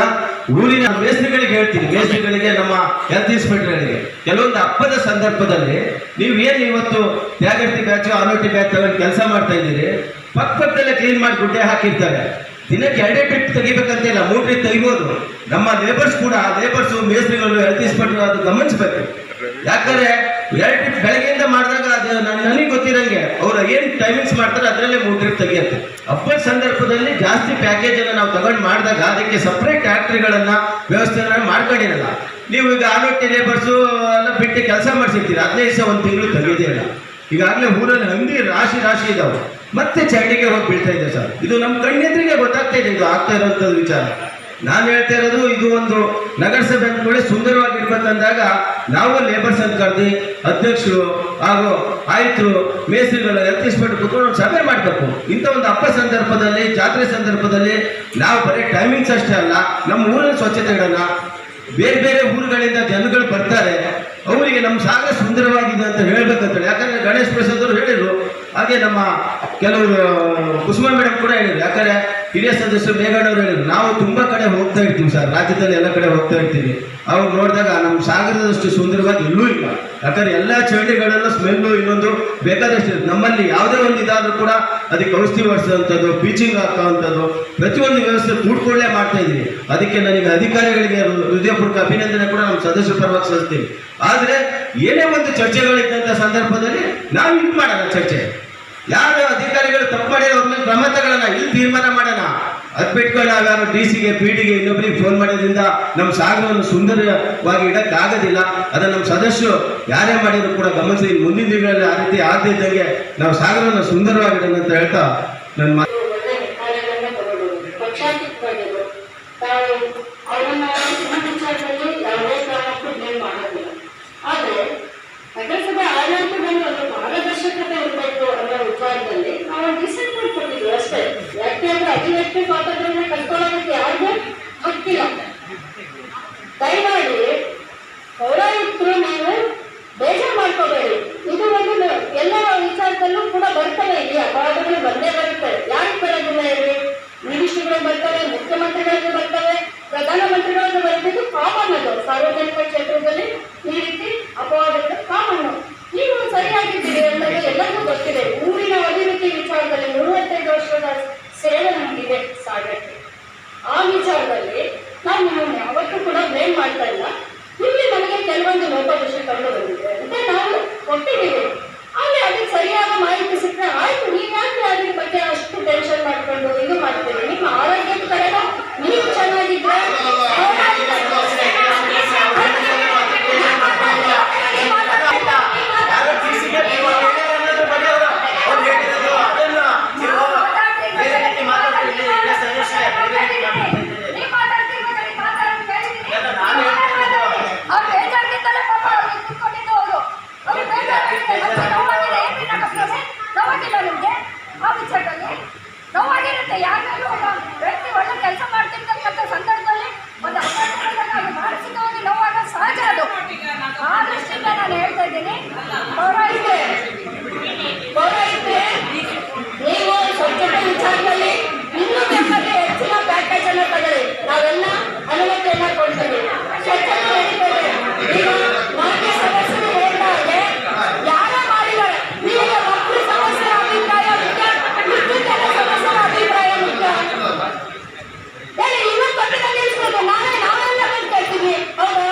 ಊರಿನ ಮೇಸ್ತ್ರಿಗಳಿಗೆ ಹೇಳ್ತೀನಿ, ಮೇಸ್ತ್ರಿಗಳಿಗೆ ನಮ್ಮ ಹೆಲ್ತ್ ಇನ್ಸ್ಪೆಕ್ಟರ್ಗಳಿಗೆ ಕೆಲವೊಂದು ಹಬ್ಬದ ಸಂದರ್ಭದಲ್ಲಿ ನೀವು ಏನು ಇವತ್ತು ತ್ಯಾಗರ್ತಿ ಬ್ಯಾಚು ROT ಬ್ಯಾಚ್ ತಗೊಂಡು ಕೆಲಸ ಮಾಡ್ತಾ ಇದ್ದೀರಿ, ಪಕ್ಕದಲ್ಲೇ ಕ್ಲೀನ್ ಮಾಡಿ ಗುಡ್ಡೆ ಹಾಕಿರ್ತಾರೆ. ದಿನಕ್ಕೆ 2 ಟ್ರಿಪ್ ತೆಗಿಬೇಕಂತಿಲ್ಲ, 3 ಟ್ರಿಪ್ ತೆಗಿಬೋದು. ನಮ್ಮ ಲೇಬರ್ಸ್ ಕೂಡ ಮೇಸ್ತ್ರಿಗಳು ಹೆಲ್ತ್ ಇನ್ಸ್ಪೆಕ್ಟರ್ ಅದು ಗಮನಿಸಬೇಕು. ಯಾಕಂದ್ರೆ 2 ಟ್ರಿಪ್ ಬೆಳಗ್ಗೆಯಿಂದ ಮಾಡಿದಾಗ ಅದು ನನಗೆ ಗೊತ್ತಿರಂಗೆ ಅವ್ರು ಏನು ಟೈಮಿಂಗ್ಸ್ ಮಾಡ್ತಾರೆ ಅದರಲ್ಲೇ 3 ಟ್ರಿಪ್ ತೆಗಿಯುತ್ತೆ. ಹಬ್ಬದ ಸಂದರ್ಭದಲ್ಲಿ ಜಾಸ್ತಿ ಪ್ಯಾಕೇಜ್ ಅನ್ನು ನಾವು ತಗೊಂಡು ಮಾಡಿದಾಗ ಅದಕ್ಕೆ ಸಪ್ರೇಟ್ ಫ್ಯಾಕ್ಟ್ರಿಗಳನ್ನ ವ್ಯವಸ್ಥೆಗಳನ್ನ ಮಾಡ್ಕೊಂಡಿರಲ್ಲ. ನೀವು ಈಗ ROT ಲೇಬರ್ಸು ಎಲ್ಲ ಬಿಟ್ಟು ಕೆಲಸ ಮಾಡಿಸಿರ್ತೀರಿ, 15 ದಿವಸ 1 ತಿಂಗಳು ತೆಗೆಯೋದೇ ಇಲ್ಲ. ಈಗಾಗಲೇ ಊರಲ್ಲಿ ಹಂದಿ ರಾಶಿ ಇದಾವೆ, ಮತ್ತೆ ಚಂಡಿಗೆ ಹೋಗಿ ಬೀಳ್ತಾ ಇದೆ ಸರ್. ಇದು ನಮ್ಮ ಕಣ್ಣೆದ್ರಿಗೆ ಗೊತ್ತಾಗ್ತಾ ಇದೆ ಇದು ಆಗ್ತಾ ಇರೋಂಥದ್ದು ವಿಚಾರ. ನಾನು ಹೇಳ್ತಾ ಇರೋದು ಇದು ಒಂದು ನಗರಸಭೆ ಅಂದ್ಕೊಳ್ಳಿ ಸುಂದರವಾಗಿರ್ಬೇಕಂದಾಗ ನಾವು ಲೇಬರ್ಸ್ ಅಂತ ಕರೆದು ಅಧ್ಯಕ್ಷರು ಹಾಗೂ ಆಯುಕ್ತರು ಮೇಸ್ತ್ರಿಗಳು ಎತ್ತಿಸ್ಬಿಟ್ಟು ಕೂತ್ಕೊಂಡು ಒಂದು ಸಭೆ ಮಾಡಬೇಕು. ಇಂಥ ಒಂದು ಹಬ್ಬ ಸಂದರ್ಭದಲ್ಲಿ, ಜಾತ್ರೆ ಸಂದರ್ಭದಲ್ಲಿ ನಾವು ಬರೀ ಟೈಮಿಂಗ್ಸ್ ಅಷ್ಟೇ ಅಲ್ಲ, ನಮ್ಮ ಊರಿನ ಸ್ವಚ್ಛತೆ ಇಡೋಣ. ಬೇರೆ ಬೇರೆ ಊರುಗಳಿಂದ ಜನಗಳು ಬರ್ತಾರೆ, ಅವರಿಗೆ ನಮ್ಮ ಸಾಗರ ಸುಂದರವಾಗಿದೆ ಅಂತ ಹೇಳ್ಬೇಕಂತೇಳಿ. ಯಾಕಂದರೆ ಗಣೇಶ್ ಪ್ರಸಾದ್ ಅವರು ಹೇಳಿದರು, ಹಾಗೆ ನಮ್ಮ ಕೆಲವರು ಕುಸುಮಾ ಮೇಡಮ್ ಕೂಡ ಹೇಳಿದ್ರು. ಯಾಕಂದರೆ ಹಿರಿಯ ಸದಸ್ಯರು ಮೇಘಣ್ಣವರು ಹೇಳಿದ್ರು, ನಾವು ತುಂಬ ಕಡೆ ಹೋಗ್ತಾ ಇರ್ತೀವಿ ಸರ್, ರಾಜ್ಯದಲ್ಲಿ ಎಲ್ಲ ಕಡೆ ಹೋಗ್ತಾ ಇರ್ತೀವಿ. ಅವ್ರು ನೋಡಿದಾಗ ನಮ್ಮ ಸಾಗರದಷ್ಟು ಸುಂದರವಾಗಿ ಎಲ್ಲೂ ಇಲ್ಲ. ಯಾಕಂದರೆ ಎಲ್ಲ ಚಳಿಗಳೆಲ್ಲ ಸ್ಮೆಲ್ಲು ಇನ್ನೊಂದು ಬೇಕಾದಷ್ಟು ಇರುತ್ತೆ. ನಮ್ಮಲ್ಲಿ ಯಾವುದೇ ಒಂದು ಇದಾದರೂ ಕೂಡ ಅದಕ್ಕೆ ಔಷಧಿ ಹೊಡಿಸೋವಂಥದ್ದು, ಬೀಚಿಂಗ್ ಹಾಕೋವಂಥದ್ದು, ಪ್ರತಿಯೊಂದು ವ್ಯವಸ್ಥೆ ಕೂಡ್ಕೊಳ್ಳೇ ಮಾಡ್ತಾ ಇದ್ದೀವಿ. ಅದಕ್ಕೆ ನನಗೆ ಅಧಿಕಾರಿಗಳಿಗೆ ಹೃದಯಪೂರ್ವಕ ಅಭಿನಂದನೆ ಕೂಡ ನಮ್ಮ ಸದಸ್ಯರ ಪರವಾಗಿ ಸಲ್ಲಿಸ್ತೀವಿ. ಆದರೆ ಏನೇ ಒಂದು ಚರ್ಚೆಗಳಿದ್ದಂಥ ಸಂದರ್ಭದಲ್ಲಿ ನಾವು ಇದು ಮಾಡೋಣ ಚರ್ಚೆ. ಯಾರು ಅಧಿಕಾರಿಗಳು ತಪ್ಪು ಮಾಡಿ ಅವ್ರ ಮೇಲೆ ಕ್ರಮ ತಗೊಳ್ಳೋಣ, ಇಲ್ಲಿ ತೀರ್ಮಾನ ಮಾಡೋಣ. ಅದು ಬಿಟ್ಕೊಂಡು ನಾವ್ಯಾರು DCಗೆ PDಗೆ ಇನ್ನೊಬ್ಬರಿಗೆ ಫೋನ್ ಮಾಡೋದ್ರಿಂದ ನಮ್ಮ ಸಾಗರವನ್ನು ಸುಂದರವಾಗಿ ಇಡೋಕ್ಕಾಗೋದಿಲ್ಲ. ಅದನ್ನು ನಮ್ಮ ಸದಸ್ಯರು ಯಾರೇ ಮಾಡಿದ್ರು ಕೂಡ ಗಮನಿಸಿ ಮುಂದಿನ ದಿನಗಳಲ್ಲಿ ಆ ರೀತಿ ಆಗದಿದ್ದಂಗೆ ನಾವು ಸಾಗರವನ್ನು ಸುಂದರವಾಗಿಡೋಣ ಅಂತ ಹೇಳ್ತಾ ನನ್ನ ಮಾತು.
ನಗರಸಭೆ ಆಡಳಿತದಲ್ಲಿ ಒಂದು ಪಾರದರ್ಶಕತೆ ಇರಬೇಕು ಅನ್ನೋ ವಿಚಾರದಲ್ಲಿ ನಾವು ಡಿಸೈಡ್ ಮಾಡ್ಕೊಂಡಿದ್ವಿ ಅಷ್ಟೇ. ಯಾಕೆಂದ್ರೆ ಅಭಿವ್ಯಕ್ತಿ ಸ್ವಾತಂತ್ರ್ಯ ಕಲ್ತ್ಕೊಳ್ಳೋದಕ್ಕೆ ಯಾರಿಗೂ ಗೊತ್ತಿಲ್ಲ. ದಯಮಾಡಿ ಪೌರಾಯುಕ್ತರು ನೀವು ಬೇಜಾರು ಮಾಡ್ಕೋಬೇಡಿ. ಇದು ಒಂದು ಎಲ್ಲ ವಿಚಾರದಲ್ಲೂ ಕೂಡ ಬರ್ತವೆ, ಈ ಅಪರಾಧಗಳು ಬಂದೇ ಬರುತ್ತೆ. ಯಾರಿಗೆ ಬರೋದಿಲ್ಲ ಹೇಳಿ? ಮಿನಿಸ್ಟ್ರಿಗಳು ಬರ್ತವೆ, ಮುಖ್ಯಮಂತ್ರಿಗಳಿಗೆ ಬರ್ತವೆ, ಪ್ರಧಾನಮಂತ್ರಿಗಳಿಗೆ ಬರ್ತಿದ್ದು ಕಾಮನ್. ಅದು ಸಾರ್ವಜನಿಕ ಕ್ಷೇತ್ರದಲ್ಲಿ ಈ ರೀತಿ ಅಪವಾದಗಳು ಕಾಮನ್. ನೀವು ಸರಿಯಾಗಿದ್ದೀರಿ ಅನ್ನೋದು ಎಲ್ಲರಿಗೂ ಗೊತ್ತಿದೆ. ಊರಿನ ಅಭಿವೃದ್ಧಿ ವಿಚಾರದಲ್ಲಿ 35 ವರ್ಷದ ಸೇವೆ ನಮಗಿದೆ ಸಾಗರ.
ಯಾರಾದ್ರೂ ಒಬ್ಬ ವ್ಯಕ್ತಿ ಒಳ್ಳೆ ಕೆಲಸ ಮಾಡ್ತಿರ್ತಕ್ಕಂಥ ಸಂದರ್ಭದಲ್ಲಿ ಒಂದು ಅಪರಾಧಗಳನ್ನ ಅದು ಮಾನಸಿಕವಾಗಿ ನೋವಾಗ ಸಹಜ ಅದು. ಆ ದೃಷ್ಟಿಯಿಂದ ನಾನು ಹೇಳ್ತಾ ಇದ್ದೀನಿ, ಪೌರಾಯುಕ್ತರೇ
ನೀವು ಸ್ವಚ್ಛತೆ ವಿಚಾರದಲ್ಲಿ ಇನ್ನೂ ನಮ್ಮಲ್ಲಿ ಹೆಚ್ಚಿನ ಪ್ಯಾಕೇಜ್ ಅನ್ನು ತಗೊಳ್ಳಿ, ನಾವೆಲ್ಲ ಅನುಮತಿಯನ್ನ ಕೊಡ್ತೀವಿ. ಸ್ವಚ್ಛತೆ ನಡೀತದೆ. ಈಗ ಮಾನ್ಯ ಸದಸ್ಯರು ಹೇಳ್ತಾ ಇದೆ, ಯಾರ ಮಾಡಿದ್ದಾರೆ ನೀವು ಮಕ್ಕಳು ಸದಸ್ಯರ ಅಭಿಪ್ರಾಯ ಮುಖ್ಯ, ವಿದ್ಯುತ್ ಸದಸ್ಯರ ಅಭಿಪ್ರಾಯ ಮುಖ್ಯ. ಹೇಳಿ, ಇನ್ನೊಂದು ಪಟ್ಟಿಗೆ ನಿಲ್ಲಿಸ್ಬೇಕು. ನಾವೆಲ್ಲ ಬಂದು ಕೇಳ್ತೀವಿ, ಹೌದಾ?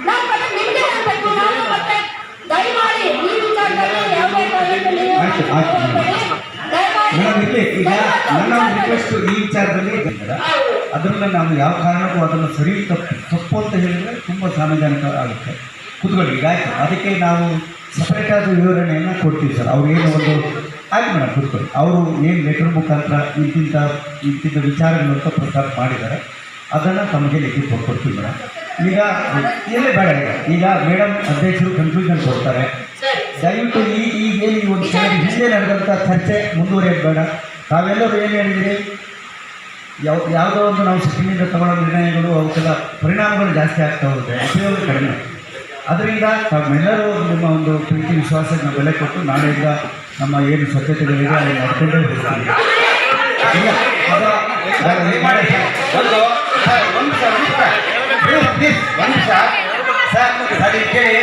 ನಾವು ಮತ್ತೆ ನಿಮ್ಗೆ ಹೇಳ್ಬೇಕು. ನಾವು ಮತ್ತೆ ದಯಮಾಡಿ ಈ ವಿಚಾರದಲ್ಲಿ ಯಾವುದೇ ಕಾರಣಕ್ಕೂ ನೀವು
ಮೇಡಮ್ ಇಲ್ಲಿ ಈಗ ನನ್ನ ಒಂದು ರಿಕ್ವೆಸ್ಟ್ ಈ ವಿಚಾರದಲ್ಲಿ ಅದನ್ನು ನಾವು ಯಾವ ಕಾರಣಕ್ಕೂ ಅದನ್ನು ಸರಿ ತಪ್ಪು ಅಂತ ಹೇಳಿದರೆ ತುಂಬ ಸಾಮಾನ್ಯಕ ಆಗುತ್ತೆ. ಕೂತ್ಕೊಳ್ಳಿ, ಈಗ ಆಯ್ತು, ಅದಕ್ಕೆ ನಾವು ಸಪ್ರೇಟ್ ಆದ ವಿವರಣೆಯನ್ನು ಕೊಡ್ತೀವಿ ಸರ್. ಅವ್ರು ಏನು ಒಂದು ಆಯ್ತು ಮೇಡಮ್, ಕೂತ್ಕೊಳ್ಳಿ. ಅವರು ಏನು ಲೆಟರ್ ಮುಖಾಂತರ ಇಂತಿಂಥ ವಿಚಾರಗಳನ್ನು ಪ್ರಸ್ತಾಪ ಮಾಡಿದ್ದಾರೆ, ಅದನ್ನು ತಮಗೆ ಲಿಖಿತ ಕೊಡ್ತೀವಿ ಮೇಡಮ್. ಈಗ ಎಲ್ಲೇ ಬೇಡ, ಈಗ ಮೇಡಮ್ ಅಧ್ಯಕ್ಷರು ಕನ್ಫ್ಯೂಷನ್ ಕೊಡ್ತಾರೆ. ದಯವಿಟ್ಟು ಈಗೇನು ಈ ಒಂದು ಹಿಂದೆ ನಡೆದಂಥ ಚರ್ಚೆ ಮುಂದುವರಿಯೋದು ಬೇಡ. ತಾವೆಲ್ಲರೂ ಏನು ಹೇಳಿದಿರಿ, ಯಾವುದೋ ಒಂದು ನಾವು ಸಿಕ್ಕಿನಿಂದ ತಗೊಳ್ಳೋ ನಿರ್ಣಯಗಳು ಅವಕ್ಕೆಲ್ಲ ಪರಿಣಾಮಗಳು ಜಾಸ್ತಿ ಆಗ್ತಾ ಹೋಗುತ್ತೆ, ಉಪಯೋಗ ಕಡಿಮೆ. ಅದರಿಂದ ತಾವೆಲ್ಲರೂ ನಿಮ್ಮ ಒಂದು ಪ್ರೀತಿ ವಿಶ್ವಾಸಕ್ಕೆ ಬೆಲೆ ಕೊಟ್ಟು ನಾಳೆಯಿಂದ ನಮ್ಮ ಏನು ಸ್ವಚ್ಛತೆಗಳಿದೆ ಅದನ್ನು ನಡ್ಕೊಂಡೇ ಹೋಗ್ತೀವಿ. ಇಲ್ಲ
ಸರಿ ಕೇಳಿ.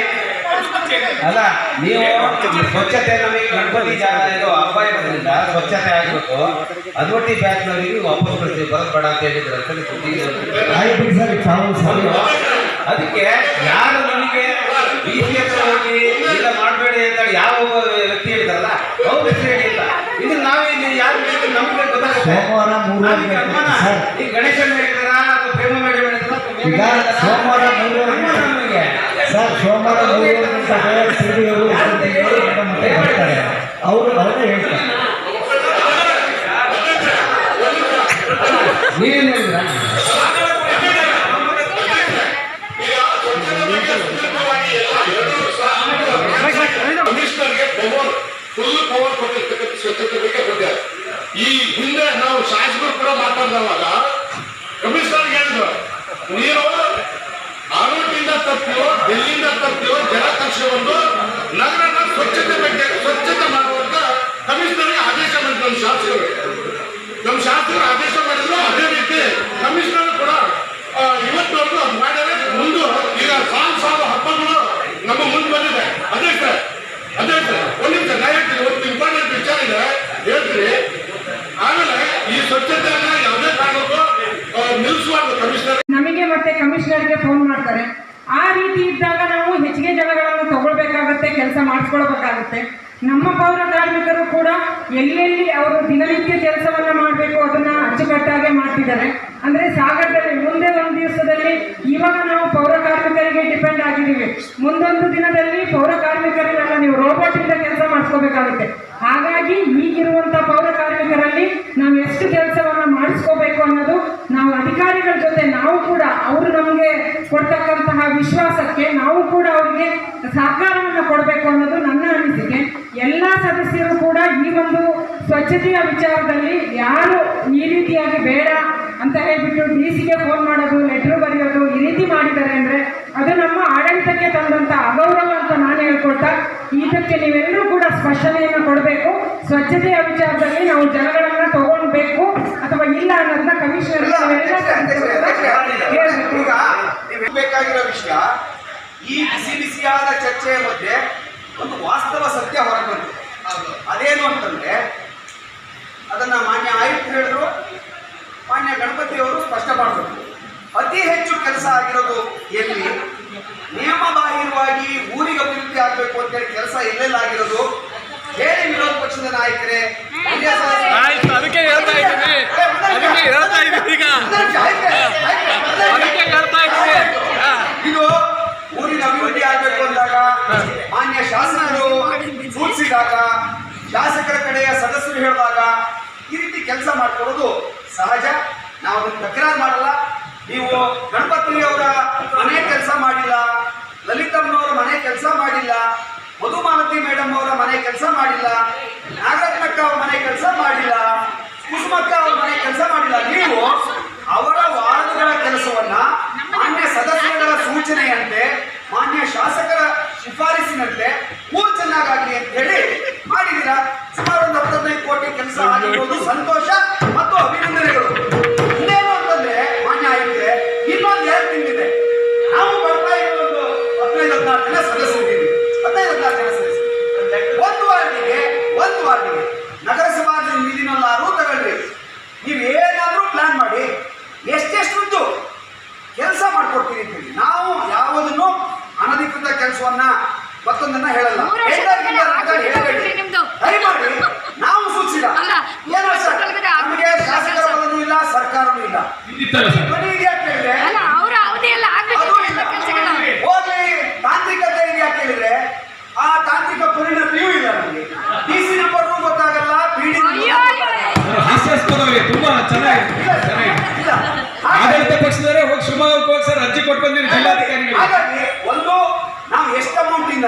ಅಲ್ಲ, ನೀವು ಸ್ವಚ್ಛತೆ ನಮಗೆ ಗಣಪತಿ ಇದು ಹಬ್ಬ ಇರೋದ್ರಿಂದ ಸ್ವಚ್ಛತೆ ಆಗಬೇಕು. ಅದೊಟ್ಟಿ ಬ್ಯಾಚ್ನವರಿಗೆ ವಾಪಸ್ ಕಳಿಸಿ ಬರೋದು ಬೇಡ ಅಂತ ಹೇಳಿದ್ರು ಅದಕ್ಕೆ ಯಾರು ನಮಗೆ ಬಿಸಿ ಹತ್ರ ಹೋಗಿ ಇಲ್ಲ ಮಾಡಬೇಡಿ ಅಂತ ಯಾವ ವ್ಯಕ್ತಿ ಹೇಳಿದಾರಲ್ಲ ಅವ್ರ ಹೆಸರು ಹೇಳಿಲ್ಲ. ಇದು ನಾವಿಲ್ಲಿ ಯಾರು ನಮಗೆ ಗೊತ್ತಾಗುತ್ತೆ. ಈಗ ಗಣೇಶನ್ ಹೇಳಿದಾರ ಅಥವಾ ಪ್ರೇಮ ಮೇಡಮ್ ಹೇಳಿದಾರ,
ಸೋಮವಾರ ನಮಗೆ ಸರ್ ಸೋಮವಾರ ಬರ್ತಾರೆ, ಅವರು ಅವರೇ ಹೇಳ್ತಾರೆ.
ನೀವೇನು ಹೇಳಿದ್ರ?
ಕಮಿಷನರ್ಗೆ ಫುಲ್ ಪವರ್ ಕೊಟ್ಟಿರ್ತಕ್ಕಂಥ ಸ್ವಚ್ಛತೆ ಬಗ್ಗೆ ಕೊಟ್ಟಿದ್ದಾರೆ. ಈ ಹಿಂದೆ ನಾವು ಶಾಸಕರು ಕೂಡ ಮಾತಾಡಿದವಾಗ ಕಮಿಷನರ್ಗೆ ಹೇಳಿದ್ರು, ನೀವು ಆರೋಗ್ಯದಿಂದ ತಪ್ಪಿಯೋ ಡೆಲ್ಲಿಯಿಂದ ತಪ್ಪಿಯೋ ಜನ ತಕ್ಷಣವನ್ನು ನಗರದ ಸ್ವಚ್ಛತೆ ಬಗ್ಗೆ ಸ್ವಚ್ಛತೆ ಮಾಡುವಂತ ಕಮಿಷನರ್ಗೆ ಆದೇಶ ಮಾಡಿದ್ರು ನಮ್ಮ ಶಾಸಕರು ಆದೇಶ ಮಾಡಿದ್ರು. ಅದೇ ರೀತಿ ಕಮಿಷನರ್ ಕೂಡ ಇವತ್ತವರೆಗೂ ಅದು ಮಾಡಿದರೆ ಮುಂದೆ ಈಗ ಸಾಲು ಹಬ್ಬಗಳು ನಮ್ಮ ಮುಂದೆ ಬಂದಿದೆ. ಅದೇ ಸರ್ ಒಂದು ನಿಮಿಷ ನಾ ಹೇಳ್ತೀನಿ, ಒಂದು ಇಂಪಾರ್ಟೆಂಟ್ ವಿಚಾರ ಇದೆ ಹೇಳ್ತೀನಿ. ಆಮೇಲೆ ಈ ಸ್ವಚ್ಛತೆಯನ್ನ ಯಾವುದೇ ಕಾರಣಕ್ಕೂ ನಿಲ್ಲಿಸುವಾಗ ಕಮಿಷನರ್
ನಮಗೆ ಮತ್ತೆ ಕಮಿಷನರ್ಗೆ ಫೋನ್ ಮಾಡ್ತಾರೆ. ಆ ರೀತಿ ಇದ್ದಾಗ ನಾವು ಹೆಚ್ಚಿಗೆ ಜನಗಳನ್ನು ತಗೊಳ್ಬೇಕಾಗತ್ತೆ, ಕೆಲಸ ಮಾಡಿಸ್ಕೊಳ್ಬೇಕಾಗತ್ತೆ. ನಮ್ಮ ಪೌರ ಕಾರ್ಮಿಕರು ಕೂಡ ಎಲ್ಲೆಲ್ಲಿ ಅವರು ದಿನನಿತ್ಯ ಕೆಲಸವನ್ನ ಮಾಡಬೇಕು ಅದನ್ನ ಅಚ್ಚುಕಟ್ಟಾಗೆ ಮಾಡ್ತಿದ್ದಾರೆ. ಅಂದ್ರೆ ಸಾಗರದಲ್ಲಿ ಮುಂದೆ ಒಂದು ದಿವಸದಲ್ಲಿ ಇವಾಗ ನಾವು ಪೌರ ಕಾರ್ಮಿಕರಿಗೆ ಡಿಪೆಂಡ್ ಆಗಿದ್ದೀವಿ, ಮುಂದೊಂದು ದಿನದಲ್ಲಿ ಪೌರ ಕಾರ್ಮಿಕರನ್ನೆಲ್ಲ ನೀವು ರೋಬೋಟ್ ಇಂದ ಕೆಲಸ ಮಾಡಿಸ್ಕೋಬೇಕಾಗುತ್ತೆ. ಹಾಗಾಗಿ ಈಗಿರುವಂತ ಪೌರ ಕಾರ್ಮಿಕರಲ್ಲಿ ನಾವು ಎಷ್ಟು ಕೆಲಸವನ್ನ ಮಾಡಿಸ್ಕೋಬೇಕು ಅನ್ನೋದು ನಾವು ಅಧಿಕಾರಿಗಳ ಜೊತೆ ನಾವು ಕೂಡ ಅವರು ನಮಗೆ ಕೊಡ್ತಕ್ಕಂತಹ ವಿಶ್ವಾಸಕ್ಕೆ ನಾವು ಕೂಡ ಅವರಿಗೆ ಸಹಕಾರವನ್ನು ಕೊಡಬೇಕು ಅನ್ನೋದು ನನ್ನ ಅನಿಸಿಕೆ. ಎಲ್ಲ ಸದಸ್ಯರು ಕೂಡ ಈ ಒಂದು ಸ್ವಚ್ಛತೆಯ ವಿಚಾರದಲ್ಲಿ ಯಾರು ಈ ರೀತಿಯಾಗಿ ಬೇಡ ಅಂತ ಹೇಳ್ಬಿಟ್ಟು ಡಿಸಿಗೆ ಫೋನ್ ಮಾಡೋದು, ಲೆಟ್ರು ಬರೆಯೋದು ಈ ರೀತಿ ಮಾಡಿದ್ದಾರೆ ಅಂದ್ರೆ ಅದು ನಮ್ಮ ಆಡಳಿತಕ್ಕೆ ತಂದಂತ ಅಗೌರವ ಅಂತ ನಾನು ಹೇಳ್ಕೊಳ್ತಾ, ಇದಕ್ಕೆ ನೀವೆಲ್ಲರೂ ಕೂಡ ಸ್ಪಷ್ಟನೆಯನ್ನು ಕೊಡಬೇಕು. ಸ್ವಚ್ಛತೆಯ ವಿಚಾರದಲ್ಲಿ ನಾವು ಜನಗಳನ್ನ ತಗೊಳ್ಬೇಕು ಅಥವಾ ಇಲ್ಲ ಅನ್ನೋದನ್ನ ಕಮಿಷನರ್
ಬೇಕಾಗಿರೋ ವಿಷಯ. ಈ ಬಿಸಿಯಾದ ಚರ್ಚೆಯ ಮಧ್ಯೆ ಒಂದು ವಾಸ್ತವ ಸತ್ಯ ಹೊರಗೆ ಬಂದಿದೆ. ಅದೇನು ಅಂತಂದ್ರೆ ಅದನ್ನ ಮಾನ್ಯ ಆಯುಕ್ತರು ಹೇಳಿದ್ರು, ಮಾನ್ಯ ಗಣಪತಿಯವರು ಸ್ಪಷ್ಟ ಮಾಡಬೇಕು. ಅತಿ ಹೆಚ್ಚು ಕೆಲಸ ಆಗಿರೋದು ಎಲ್ಲಿ, ನಿಯಮ ಬಾಹಿರವಾಗಿ ಊರಿಗೆ ಅಭಿವೃದ್ಧಿ ಆಗಬೇಕು ಅಂತೇಳಿ ಕೆಲಸ ಎಲ್ಲೆಲ್ಲಾಗಿರೋದು ಹೇಳಿ ವಿರೋಧ ಪಕ್ಷದ ನಾಯಕರೇ.
ಅದಕ್ಕೆ ಹೇಳ್ತಾ ಇದ್ದೀನಿ ಈಗ
ಇದು ಊರಿನ ಅಭಿವೃದ್ಧಿ ಆಗಬೇಕು ಅಂದಾಗ ಮಾನ್ಯ ಶಾಸಕರು ಸೂಚಿಸಿದಾಗ, ಶಾಸಕರ ಕಡೆಯ ಸದಸ್ಯರು ಹೇಳಿದಾಗ ಈ ರೀತಿ ಕೆಲಸ ಮಾಡ್ಕೊಳ್ಳೋದು ಸಹಜ. ನಾವು ಅದನ್ನು ತಕರಾರು ಮಾಡಲ್ಲ. ನೀವು ಗಣಪತಿಯವರ ಮನೆ ಕೆಲಸ ಮಾಡಿಲ್ಲ, ಲಲಿತಮ್ಮನವರ ಮನೆ ಕೆಲಸ ಮಾಡಿಲ್ಲ, ಮಧುಮಾಲತಿ ಮೇಡಮ್ ಅವರ ಮನೆ ಕೆಲಸ ಮಾಡಿಲ್ಲ, ನಾಗರತ್ನ ಮಾಡಿಲ್ಲ. ನೀವು ಅವರ ವಾರ್ಡ್ಗಳ ಕೆಲಸವನ್ನ ಮಾನ್ಯ ಸದಸ್ಯರುಗಳ ಸೂಚನೆಯಂತೆ, ಮಾನ್ಯ ಶಾಸಕರ ಶಿಫಾರಸಿನಂತೆ ಚೆನ್ನಾಗಾಗಲಿ ಅಂತ ಹೇಳಿ ಮಾಡಿದ್ದೀರಾ. ಸುಮಾರು ಒಂದು 15 ಕೋಟಿ ಕೆಲಸ ಆಗಿರ್ಬೋದು, ಸಂತೋಷ ಮತ್ತು ಅಭಿನಂದನೆಗಳು. ಇನ್ನೇನು ಅಂತಂದ್ರೆ ಮಾನ್ಯ ಆಯುಕ್ತೆ, ಇನ್ನೊಂದು 2 ತಿಂಗಳಿದೆ. ನಾವು ಬರ್ತಾ ಇರೋದು 15-16 ಜನ ಸದಸ್ಯರಿದ್ದೀವಿ. 15-16 ಜನ ಸದಸ್ಯರು ಒಂದು ವಾರ್ಡಿಗೆ ನಗರಸಭಾ ನಿಧಿನಲ್ಲಾದ್ರೂ ತಗೊಳ್ರಿ. ನೀವೇನಾದ್ರೂ ಪ್ಲಾನ್ ಮಾಡಿ ಎಷ್ಟೆಷ್ಟು ಕೆಲಸ ಮಾಡ್ಕೊಡ್ತೀವಿ ಅಂತ ಹೇಳಿ. ನಾವು ಯಾವುದನ್ನು ಅನಧಿಕೃತ ಕೆಲಸವನ್ನ ಮತ್ತೊಂದನ್ನ ಹೇಳಲ್ಲ. ದಯಮಾಡಿ ನಾವು ಸೂಚಿಸಿದ ನಮಗೆ ಶಾಸಕರ ಬಲನೂ ಇಲ್ಲ, ಸರ್ಕಾರನೂ ಇಲ್ಲ. ಹೋಗ್ಲಿ ತಾಂತ್ರಿಕತೆ ಇದೆ ಯಾಕೆ ಹೇಳಿದ್ರೆ ಆ ತಾಂತ್ರಿಕ ಪರಿಣತಿಯೂ ಇಲ್ಲ. ನಮಗೆ DC ನಂಬರ್ಗೂ ಗೊತ್ತಾಗಲ್ಲ, PD
ಹಾಸ್ಯಾಸ್ಪದವಾಗಿ ತುಂಬಾ ಚೆನ್ನಾಗಿ ಆಡಳಿತ ಪಕ್ಷದವರೇ ಹೋಗಿ ಶಿವಮೊಗ್ಗಕ್ಕೆ ಹೋಗಿ ಸರ್ ಅರ್ಜಿ ಕೊಟ್ಟು ಬಂದಿರಿ ಜಿಲ್ಲಾಧಿಕಾರಿಗಳು.
ಹಾಗಾಗಿ ಒಂದು ನಾವು ಎಷ್ಟು ಅಮೌಂಟ್ ಇಂದ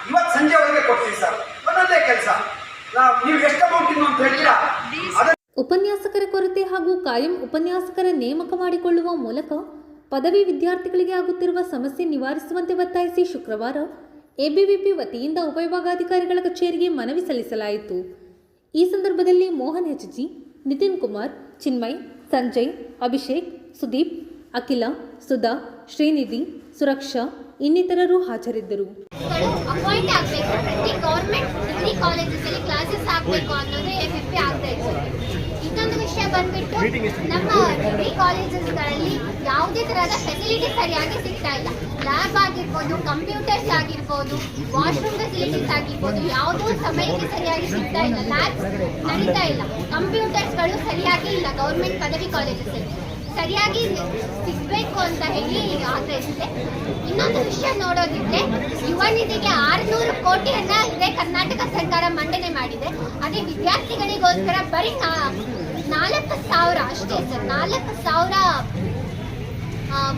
ಇವತ್ತು ಸಂಜೆವರೆಗೆ ಕೊಡ್ತೀವಿ ಸರ್. ಒಂದೊಂದೇ ಕೆಲಸ ನೀವು ಎಷ್ಟು ಅಮೌಂಟ್ ಇಂದ ಅಂತ ಹೇಳ್ತೀರಾ.
ಉಪನ್ಯಾಸಕರ ಕೊರತೆ ಹಾಗೂ ಕಾಯಂ ಉಪನ್ಯಾಸಕರ ನೇಮಕ ಮಾಡಿಕೊಳ್ಳುವ ಮೂಲಕ ಪದವಿ ವಿದ್ಯಾರ್ಥಿಗಳಿಗೆ ಆಗುತ್ತಿರುವ ಸಮಸ್ಯೆ ನಿವಾರಿಸುವಂತೆ ಒತ್ತಾಯಿಸಿ ಶುಕ್ರವಾರ ಎಬಿವಿಪಿ ವತಿಯಿಂದ ಉಪವಿಭಾಗಾಧಿಕಾರಿಗಳ ಕಚೇರಿಗೆ ಮನವಿ ಸಲ್ಲಿಸಲಾಯಿತು. ಈ ಸಂದರ್ಭದಲ್ಲಿ ಮೋಹನ್ ಹೆಚ್ಜಿ, ನಿತಿನ್ ಕುಮಾರ್, ಚಿನ್ಮಯ್, ಸಂಜಯ್, ಅಭಿಷೇಕ್, ಸುದೀಪ್, ಅಖಿಲ, ಸುಧಾ, ಶ್ರೀನಿಧಿ, ಸುರಕ್ಷಾ ಇನ್ನಿತರರು ಹಾಜರಿದ್ದರು.
ಅಪಾಯಿಂಟ್ ಆಗಬೇಕು, ಪ್ರತಿ ಗೌರ್ಮೆಂಟ್ ಡಿಗ್ರಿ ಕಾಲೇಜಸಲ್ಲಿ ಕ್ಲಾಸಸ್ ಆಗಬೇಕು ಅನ್ನೋದು ಎಬಿವಿಪಿ ಆಗ್ತಾ ಇತ್ತು. ಇನ್ನೊಂದು ವಿಷಯ ಬಂದ್ಬಿಟ್ಟು ನಮ್ಮ ಡಿಗ್ರಿ ಕಾಲೇಜಸ್ಗಳಲ್ಲಿ ಯಾವುದೇ ತರಹದ ಫೆಸಿಲಿಟಿ ಸರಿಯಾಗಿ ಸಿಗ್ತಾ ಇಲ್ಲ. ಲ್ಯಾಬ್ ಆಗಿರ್ಬೋದು, ಕಂಪ್ಯೂಟರ್ಸ್ ಆಗಿರ್ಬೋದು, ವಾಶ್ರೂಮ್ ಫೆಸಿಲಿಟೀಸ್ ಆಗಿರ್ಬೋದು, ಯಾವುದೋ ಸಮಯಕ್ಕೆ ಸರಿಯಾಗಿ ಸಿಗ್ತಾ ಇಲ್ಲ. ಲ್ಯಾಬ್ಸ್ ನಡೀತಾ ಇಲ್ಲ, ಕಂಪ್ಯೂಟರ್ಸ್ಗಳು ಸರಿಯಾಗಿ ಇಲ್ಲ. ಗೌರ್ಮೆಂಟ್ ಪದವಿ ಕಾಲೇಜಸಲ್ಲಿ ಸರಿಯಾಗಿ ಸಿಗಬೇಕು ಅಂತ ಹೇಳಿ ಆಗ್ರಹಿಸಿದೆ. ಇನ್ನೊಂದು ವಿಷಯ ನೋಡೋದಿದ್ರೆ ಯುವ ನಿಧಿಗೆ 600 ಕೋಟಿಯನ್ನ ಇದೇ ಕರ್ನಾಟಕ ಸರ್ಕಾರ ಮಂಡನೆ ಮಾಡಿದೆ. ಅದೇ ವಿದ್ಯಾರ್ಥಿಗಳಿಗೋಸ್ಕರ ಬರೀ 4,000 ಅಷ್ಟೇ ಸರ್, 4,000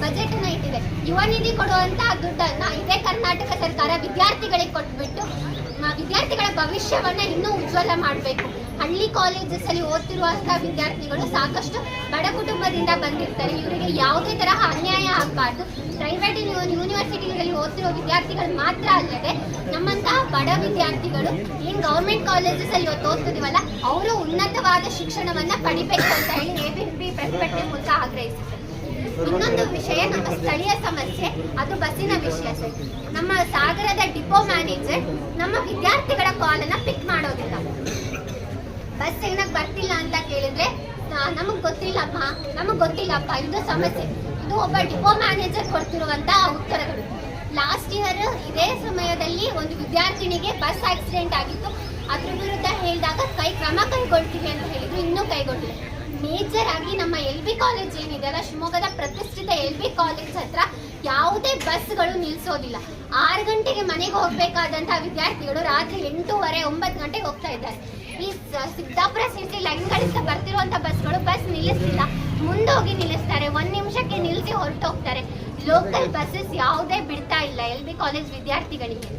ಬಜೆಟ್ ಅನ್ನ ಇಟ್ಟಿದೆ. ಯುವ ನಿಧಿ ಕೊಡುವಂತ ದುಡ್ಡನ್ನ ಇದೇ ಕರ್ನಾಟಕ ಸರ್ಕಾರ ವಿದ್ಯಾರ್ಥಿಗಳಿಗೆ ಕೊಟ್ಬಿಟ್ಟು ವಿದ್ಯಾರ್ಥಿಗಳ ಭವಿಷ್ಯವನ್ನ ಇನ್ನೂ ಉಜ್ವಲ ಮಾಡಬೇಕು. ಹಳ್ಳಿ ಕಾಲೇಜಸ್ ಅಲ್ಲಿ ಓದ್ತಿರುವಂತಹ ವಿದ್ಯಾರ್ಥಿಗಳು ಸಾಕಷ್ಟು ಬಡ ಕುಟುಂಬದಿಂದ ಬಂದಿರ್ತಾರೆ. ಇವರಿಗೆ ಯಾವುದೇ ತರಹ ಅನ್ಯಾಯ ಆಗಬಾರ್ದು. ಪ್ರೈವೇಟ್ ಯೂನಿವರ್ಸಿಟಿಗಳಲ್ಲಿ ಓದ್ತಿರೋ ವಿದ್ಯಾರ್ಥಿಗಳು ಮಾತ್ರ ಅಲ್ಲದೆ ನಮ್ಮಂತಹ ಬಡ ವಿದ್ಯಾರ್ಥಿಗಳು ಏನು ಗೌರ್ಮೆಂಟ್ ಕಾಲೇಜಸ್ ಅಲ್ಲಿ ಓದ್ತಿದೀವಲ್ಲ, ಅವರು ಉನ್ನತವಾದ ಶಿಕ್ಷಣವನ್ನ ಪಡಿಬೇಕು ಅಂತ ಹೇಳಿ ಎಬಿವಿಪಿ ಪ್ರತಿಭಟನೆ ಮೂಲಕ ಆಗ್ರಹಿಸಿದೆ. ಇನ್ನೊಂದು ವಿಷಯ ನಮ್ಮ ಸ್ಥಳೀಯ ಸಮಸ್ಯೆ, ಅದು ಬಸ್ಸಿನ ವಿಷಯ ಸರ್. ನಮ್ಮ ಸಾಗರದ ಡಿಪೋ ಮ್ಯಾನೇಜರ್ ನಮ್ಮ ವಿದ್ಯಾರ್ಥಿಗಳ ಕಾಲನ್ನ ಪಿಕ್ ಮಾಡೋದಿಲ್ಲ. ಬಸ್ ಏನಕ್ಕೆ ಬರ್ತಿಲ್ಲ ಅಂತ ಕೇಳಿದ್ರೆ ನಮಗ್ ಗೊತ್ತಿಲ್ಲಪ್ಪ ಇದು ಸಮಸ್ಯೆ. ಇದು ಒಬ್ಬ ಡಿಪೋ ಮ್ಯಾನೇಜರ್ ಕೊಡ್ತಿರುವಂತಹ ಉತ್ತರಗಳು. ಲಾಸ್ಟ್ ಇಯರ್ ಇದೇ ಸಮಯದಲ್ಲಿ ಒಂದು ವಿದ್ಯಾರ್ಥಿನಿಗೆ ಬಸ್ ಆಕ್ಸಿಡೆಂಟ್ ಆಗಿತ್ತು. ಅದ್ರ ವಿರುದ್ಧ ಹೇಳಿದಾಗ ಕ್ರಮ ಕೈಗೊಳ್ತೀವಿ ಅಂತ ಹೇಳಿದ್ರು, ಇನ್ನೂ ಕೈಗೊಂಡಿಲ್ಲ. ಮೇಜರ್ ಆಗಿ ನಮ್ಮ LB ಕಾಲೇಜ್ ಏನಿದೆಯಲ್ಲ, ಶಿವಮೊಗ್ಗದ ಪ್ರತಿಷ್ಠಿತ LB ಕಾಲೇಜ್ ಹತ್ರ ಯಾವುದೇ ಬಸ್ಗಳು ನಿಲ್ಸೋದಿಲ್ಲ. 6 ಗಂಟೆಗೆ ಮನೆಗೆ ಹೋಗ್ಬೇಕಾದಂತಹ ವಿದ್ಯಾರ್ಥಿಗಳು ರಾತ್ರಿ 8:30, 9 ಗಂಟೆಗೆ ಹೋಗ್ತಾ ಇದ್ದಾರೆ. ಈ ಸಿದ್ದಾಪುರ ಸಿಟಿ ಲೈನ್ಗಳಿಂದ ಬರ್ತಿರುವಂತ ಬಸ್ಗಳು ಬಸ್ ನಿಲ್ಲಿಸ್ತಿಲ್ಲ, ಮುಂದೋಗಿ ನಿಲ್ಲಿಸ್ತಾರೆ, 1 ನಿಮಿಷಕ್ಕೆ ನಿಲ್ಲಿಸಿ ಹೊರಟೋಗ್ತಾರೆ. ಲೋಕಲ್ ಬಸ್ಸಸ್ ಯಾವುದೇ ಬಿಡ್ತಾ ಇಲ್ಲ LB ಕಾಲೇಜ್ ವಿದ್ಯಾರ್ಥಿಗಳಿಗೆ.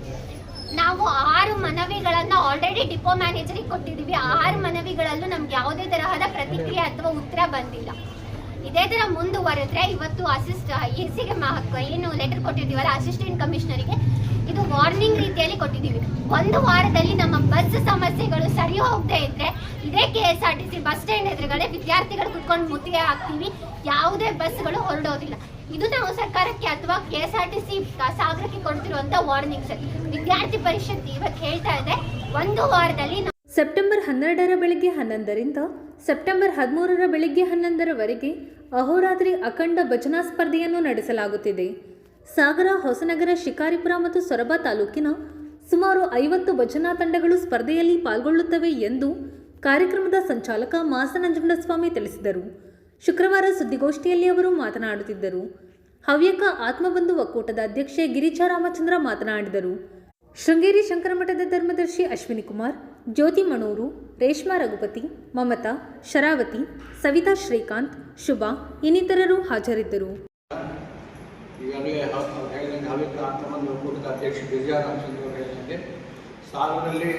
ನಾವು 6 ಮನವಿಗಳನ್ನ ಆಲ್ರೆಡಿ ಡಿಪೋ ಮ್ಯಾನೇಜರಿಗೆ ಕೊಟ್ಟಿದ್ದೀವಿ. 6 ಮನವಿಗಳಲ್ಲೂ ನಮ್ಗೆ ಯಾವುದೇ ತರಹದ ಪ್ರತಿಕ್ರಿಯೆ ಅಥವಾ ಉತ್ತರ ಬಂದಿಲ್ಲ. ಇದೇ ತರ ಮುಂದುವರೆದ್ರೆ ಇವತ್ತು ಎಸಿಗೆ ಏನು ಲೆಟರ್ ಕೊಟ್ಟಿದ್ದೀವಲ್ಲ ಅಸಿಸ್ಟೆಂಟ್ ಕಮಿಷನರಿಗೆ, ಇದು ವಾರ್ನಿಂಗ್ ರೀತಿಯಲ್ಲಿ ಕೊಟ್ಟಿದ್ದೀವಿ. 1 ವಾರದಲ್ಲಿ ನಮ್ಮ ಬಸ್ ಸಮಸ್ಯೆಗಳು ಸರಿ ಹೋಗದೆ ಇದ್ರೆ ಇದೇ KSRTC ಬಸ್ ಸ್ಟ್ಯಾಂಡ್ ಎದುರುಗಡೆ ವಿದ್ಯಾರ್ಥಿಗಳು ಕುತ್ಕೊಂಡು ಮುತ್ತಿಗೆ ಹಾಕ್ತೀವಿ. ಯಾವುದೇ ಬಸ್ಗಳು ಹೊರಡೋದಿಲ್ಲ. ಇದು ನಾವು ಸರ್ಕಾರಕ್ಕೆ ಅಥವಾ KSRTC ಸಾಗರಕ್ಕೆ ಕೊಡ್ತಿರುವಂತ ವಾರ್ನಿಂಗ್ ಸರ್. ವಿದ್ಯಾರ್ಥಿ ಪರಿಷತ್ ಇವತ್ತು ಹೇಳ್ತಾ ಇದೆ, 1 ವಾರದಲ್ಲಿ
ಸೆಪ್ಟೆಂಬರ್ 12ರ ಬೆಳಗ್ಗೆ 11ರಿಂದ ಸೆಪ್ಟೆಂಬರ್ 13ರ ಬೆಳಗ್ಗೆ 11ರವರೆಗೆ ಅಹೋರಾತ್ರಿ ಅಖಂಡ ಭಜನಾ ಸ್ಪರ್ಧೆಯನ್ನು ನಡೆಸಲಾಗುತ್ತಿದೆ. ಸಾಗರ, ಹೊಸನಗರ, ಶಿಕಾರಿಪುರ ಮತ್ತು ಸೊರಬ ತಾಲೂಕಿನ ಸುಮಾರು 50 ಭಜನಾ ತಂಡಗಳು ಸ್ಪರ್ಧೆಯಲ್ಲಿ ಪಾಲ್ಗೊಳ್ಳುತ್ತವೆ ಎಂದು ಕಾರ್ಯಕ್ರಮದ ಸಂಚಾಲಕ ಮಾಸನಂಜುಂಡಸ್ವಾಮಿ ತಿಳಿಸಿದರು. ಶುಕ್ರವಾರ ಸುದ್ದಿಗೋಷ್ಠಿಯಲ್ಲಿ ಅವರು ಮಾತನಾಡುತ್ತಿದ್ದರು. ಹವ್ಯಕ ಆತ್ಮಬಂಧು ಒಕ್ಕೂಟದ ಅಧ್ಯಕ್ಷೆ ಗಿರಿಜಾ ರಾಮಚಂದ್ರ ಮಾತನಾಡಿದರು. ಶೃಂಗೇರಿ ಶಂಕರಮಠದ ಧರ್ಮದರ್ಶಿ ಅಶ್ವಿನಿ ಕುಮಾರ್, ಜ್ಯೋತಿ ಮಣೂರು, ರೇಷ್ಮಾ ರಘುಪತಿ, ಮಮತಾ, ಶರಾವತಿ, ಸವಿತಾ ಶ್ರೀಕಾಂತ್, ಶುಭಾ ಇನ್ನಿತರರು ಹಾಜರಿದ್ದರು.
ಈಗಾಗಲೇ ಹೇಳಿದಂಗೆ ಹವ್ಯಕ ಆತ್ಮಬಂಧು ಒಕ್ಕೂಟದ ಅಧ್ಯಕ್ಷ ಗಿರಿಜಾ ರಾಮಚಂದ್ರ ಹೇಳಿದಂಗೆ ಸಾಗರದಲ್ಲಿ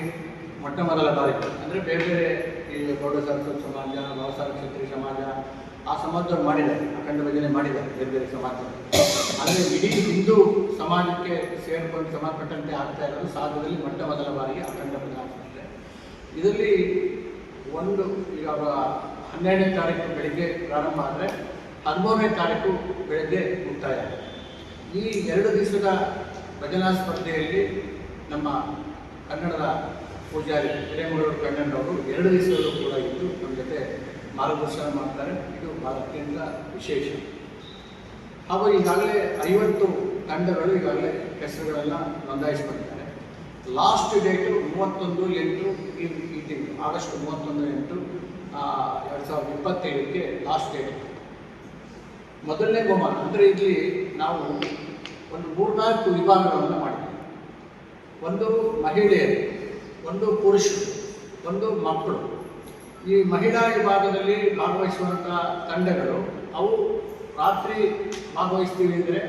ಮೊಟ್ಟ ಮೊದಲ ಬಾರಿಗೆ ಅಂದರೆ ಬೇರೆ ಬೇರೆ ಈ ಗೌಡ ಸಾರಸ್ವತ ಸಮಾಜ, ಭಾವಸಾರ ಕ್ಷತ್ರಿಯ ಸಮಾಜ, ಆ ಸಮಾಜದವ್ರು ಮಾಡಿದ್ದಾರೆ, ಅಖಂಡ ಭಜನೆ ಮಾಡಿದ್ದಾರೆ ಬೇರೆ ಬೇರೆ ಸಮಾಜದವರು. ಆದರೆ ಇಡೀ ಹಿಂದೂ ಸಮಾಜಕ್ಕೆ ಸೇರಿಕೊಂಡು ಸಂಬಂಧಪಟ್ಟಂತೆ ಆಗ್ತಾ ಇರೋದು ಸಾಗರದಲ್ಲಿ ಮೊಟ್ಟ ಮೊದಲ ಬಾರಿಗೆ ಅಖಂಡ ಭಜನಾ ಸಂಸ್ಥೆ. ಇದರಲ್ಲಿ ಒಂದು ಈಗ 12ನೇ ತಾರೀಕು ಬೆಳಿಗ್ಗೆ ಪ್ರಾರಂಭ ಆದರೆ 13ನೇ ತಾರೀಕು ಬೆಳಗ್ಗೆ ಮುಕ್ತಾಯ. ಈ 2 ದಿವಸದ ಭಜನಾ ಸ್ಪರ್ಧೆಯಲ್ಲಿ ನಮ್ಮ ಕನ್ನಡದ ಪೂಜಾರಿ ಹಿರೇಮಗಳೂರು ಕಣ್ಣಣ್ಣವರು 2 ದಿವಸಗಳು ಕೂಡ ಇದ್ದು ನಮ್ಮ ಜೊತೆ ಮಾರ್ಗದರ್ಶನ ಮಾಡ್ತಾರೆ. ಇದು ಭಾಳ ಅತ್ಯಂತ ವಿಶೇಷ. ಹಾಗೂ ಈಗಾಗಲೇ 50 ತಂಡಗಳು ಈಗಾಗಲೇ ಹೆಸರುಗಳೆಲ್ಲ ನೋಂದಾಯಿಸಿಕೊಂಡಿದ್ದಾರೆ. ಲಾಸ್ಟ್ ಡೇಟು 31/8 ಈ ತಿಂಗಳು ಆಗಸ್ಟ್ 31/8 2025ಕ್ಕೆ ಲಾಸ್ಟ್ ಡೇಟ್. ಮೊದಲನೇ ಬಹುಮಾನ ಅಂದರೆ ಇಲ್ಲಿ ನಾವು ಒಂದು 3-4 ವಿಭಾಗಗಳನ್ನು ಮಾಡಿದ್ದೀವಿ. ಒಂದು ಮಹಿಳೆಯರು, ಒಂದು ಪುರುಷರು, ಒಂದು ಮಕ್ಕಳು. ಈ ಮಹಿಳಾ ವಿಭಾಗದಲ್ಲಿ ಭಾಗವಹಿಸುವಂಥ ತಂಡಗಳು ಅವು ರಾತ್ರಿ ಭಾಗವಹಿಸ್ತೀವಿ ಅಂದರೆ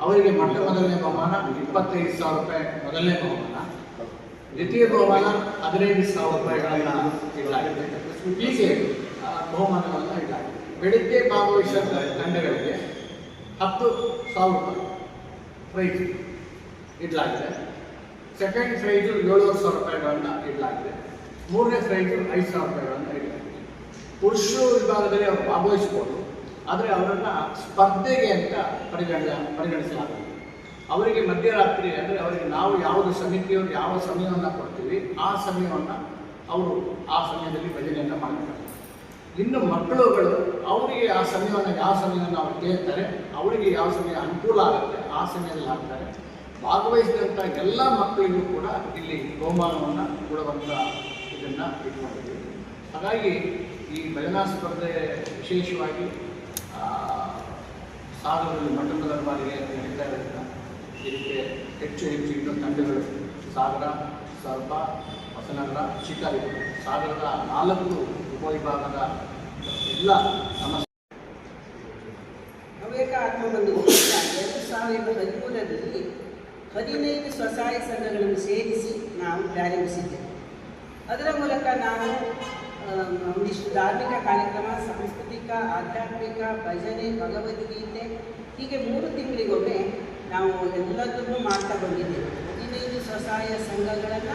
ಅವರಿಗೆ ಮೊಟ್ಟ ಮೊದಲನೇ ಬಹುಮಾನ 25,000 ರೂಪಾಯಿ ಮೊದಲನೇ ಬಹುಮಾನ, ದ್ವಿತೀಯ ಬಹುಮಾನ 15,000 ರೂಪಾಯಿಗಳನ್ನು ಇಡಲಾಗಿದೆ. ಹೀಗೆ ಬಹುಮಾನಗಳನ್ನು ಇಡಲಾಗಿದೆ. ಬೆಳಿಗ್ಗೆ ಭಾಗವಹಿಸಿದ ತಂಡಗಳಿಗೆ 10,000 ರೂಪಾಯಿ ಪ್ರೈಸ್ ಇಡಲಾಗಿದೆ. ಸೆಕೆಂಡ್ ಪ್ರೈಜು 7,500 ರೂಪಾಯಿಗಳನ್ನು ಇಡಲಾಗಿದೆ. ಮೂರನೇ ಪ್ರೈಜು 5,000 ರೂಪಾಯಿಗಳನ್ನು ಇಡಲಾಗಿದೆ. ಪುರುಷರು ವಿಭಾಗದಲ್ಲಿ ಅವರು ಭಾಗವಹಿಸ್ಬೋದು, ಆದರೆ ಅವರನ್ನು ಸ್ಪರ್ಧೆಗೆ ಅಂತ ಪರಿಗಣಿಸಲಾಗುತ್ತೆ. ಅವರಿಗೆ ಮಧ್ಯರಾತ್ರಿ ಅಂದರೆ ಅವರಿಗೆ ನಾವು ಯಾವುದು ಸಮಿತಿಯವರು ಯಾವ ಸಮಯವನ್ನು ಕೊಡ್ತೀವಿ ಆ ಸಮಯವನ್ನು ಅವರು ಆ ಸಮಯದಲ್ಲಿ ಭಜನೆಯನ್ನು ಮಾಡ್ತಾರೆ. ಇನ್ನು ಮಕ್ಕಳುಗಳು ಅವರಿಗೆ ಆ ಸಮಯವನ್ನು ಯಾವ ಸಮಯವನ್ನು ಅವ್ರು ಕೇಳ್ತಾರೆ, ಅವರಿಗೆ ಯಾವ ಸಮಯ ಅನುಕೂಲ ಆಗುತ್ತೆ ಆ ಸಮಯದಲ್ಲಿ ಆಗ್ತಾರೆ. ಭಾಗವಹಿಸಿದಂಥ ಎಲ್ಲ ಮಕ್ಕಳಿಗೂ ಕೂಡ ಇಲ್ಲಿ ಬಹುಮಾನವನ್ನು ಕೊಡುವಂಥ ಇದನ್ನು ಇಟ್ಕೊಂಡಿದ್ದೀವಿ. ಹಾಗಾಗಿ ಈ ಭಜನಾ ಸ್ಪರ್ಧೆ ವಿಶೇಷವಾಗಿ ಸಾಗರದಲ್ಲಿ ಮೊಟ್ಟ ಮೊದಲ ಬಾರಿಗೆ ನಡೀತಾ ಇರೋದ್ರಿಂದ ಇದಕ್ಕೆ ಹೆಚ್ಚು ಇನ್ನೂ ತಂಡಗಳು ಸಾಗರ, ಸ್ವಲ್ಪ, ಹೊಸನಗರ, ಶಿಕಾರಿಪುರ, ಸಾಗರದ 4 ಉಪವಿಭಾಗದ ಎಲ್ಲ ಸಮಸ್ಯೆ.
ಹವ್ಯಕ ಆತ್ಮಬಂಧು 2013ರಲ್ಲಿ 15 ಸ್ವಸಹಾಯ ಸಂಘಗಳನ್ನು ಸೇರಿಸಿ ನಾವು ಪ್ರಾರಂಭಿಸಿದ್ದೇವೆ. ಅದರ ಮೂಲಕ ನಾವು ಒಂದಿಷ್ಟು ಧಾರ್ಮಿಕ ಕಾರ್ಯಕ್ರಮ, ಸಾಂಸ್ಕೃತಿಕ, ಆಧ್ಯಾತ್ಮಿಕ, ಭಜನೆ, ಭಗವದ್ಗೀತೆ ಹೀಗೆ 3 ತಿಂಗಳಿಗೊಮ್ಮೆ ನಾವು ಎಲ್ಲದನ್ನೂ ಮಾಡ್ತಾ ಬಂದಿದ್ದೇವೆ. 15 ಸ್ವಸಹಾಯ ಸಂಘಗಳನ್ನು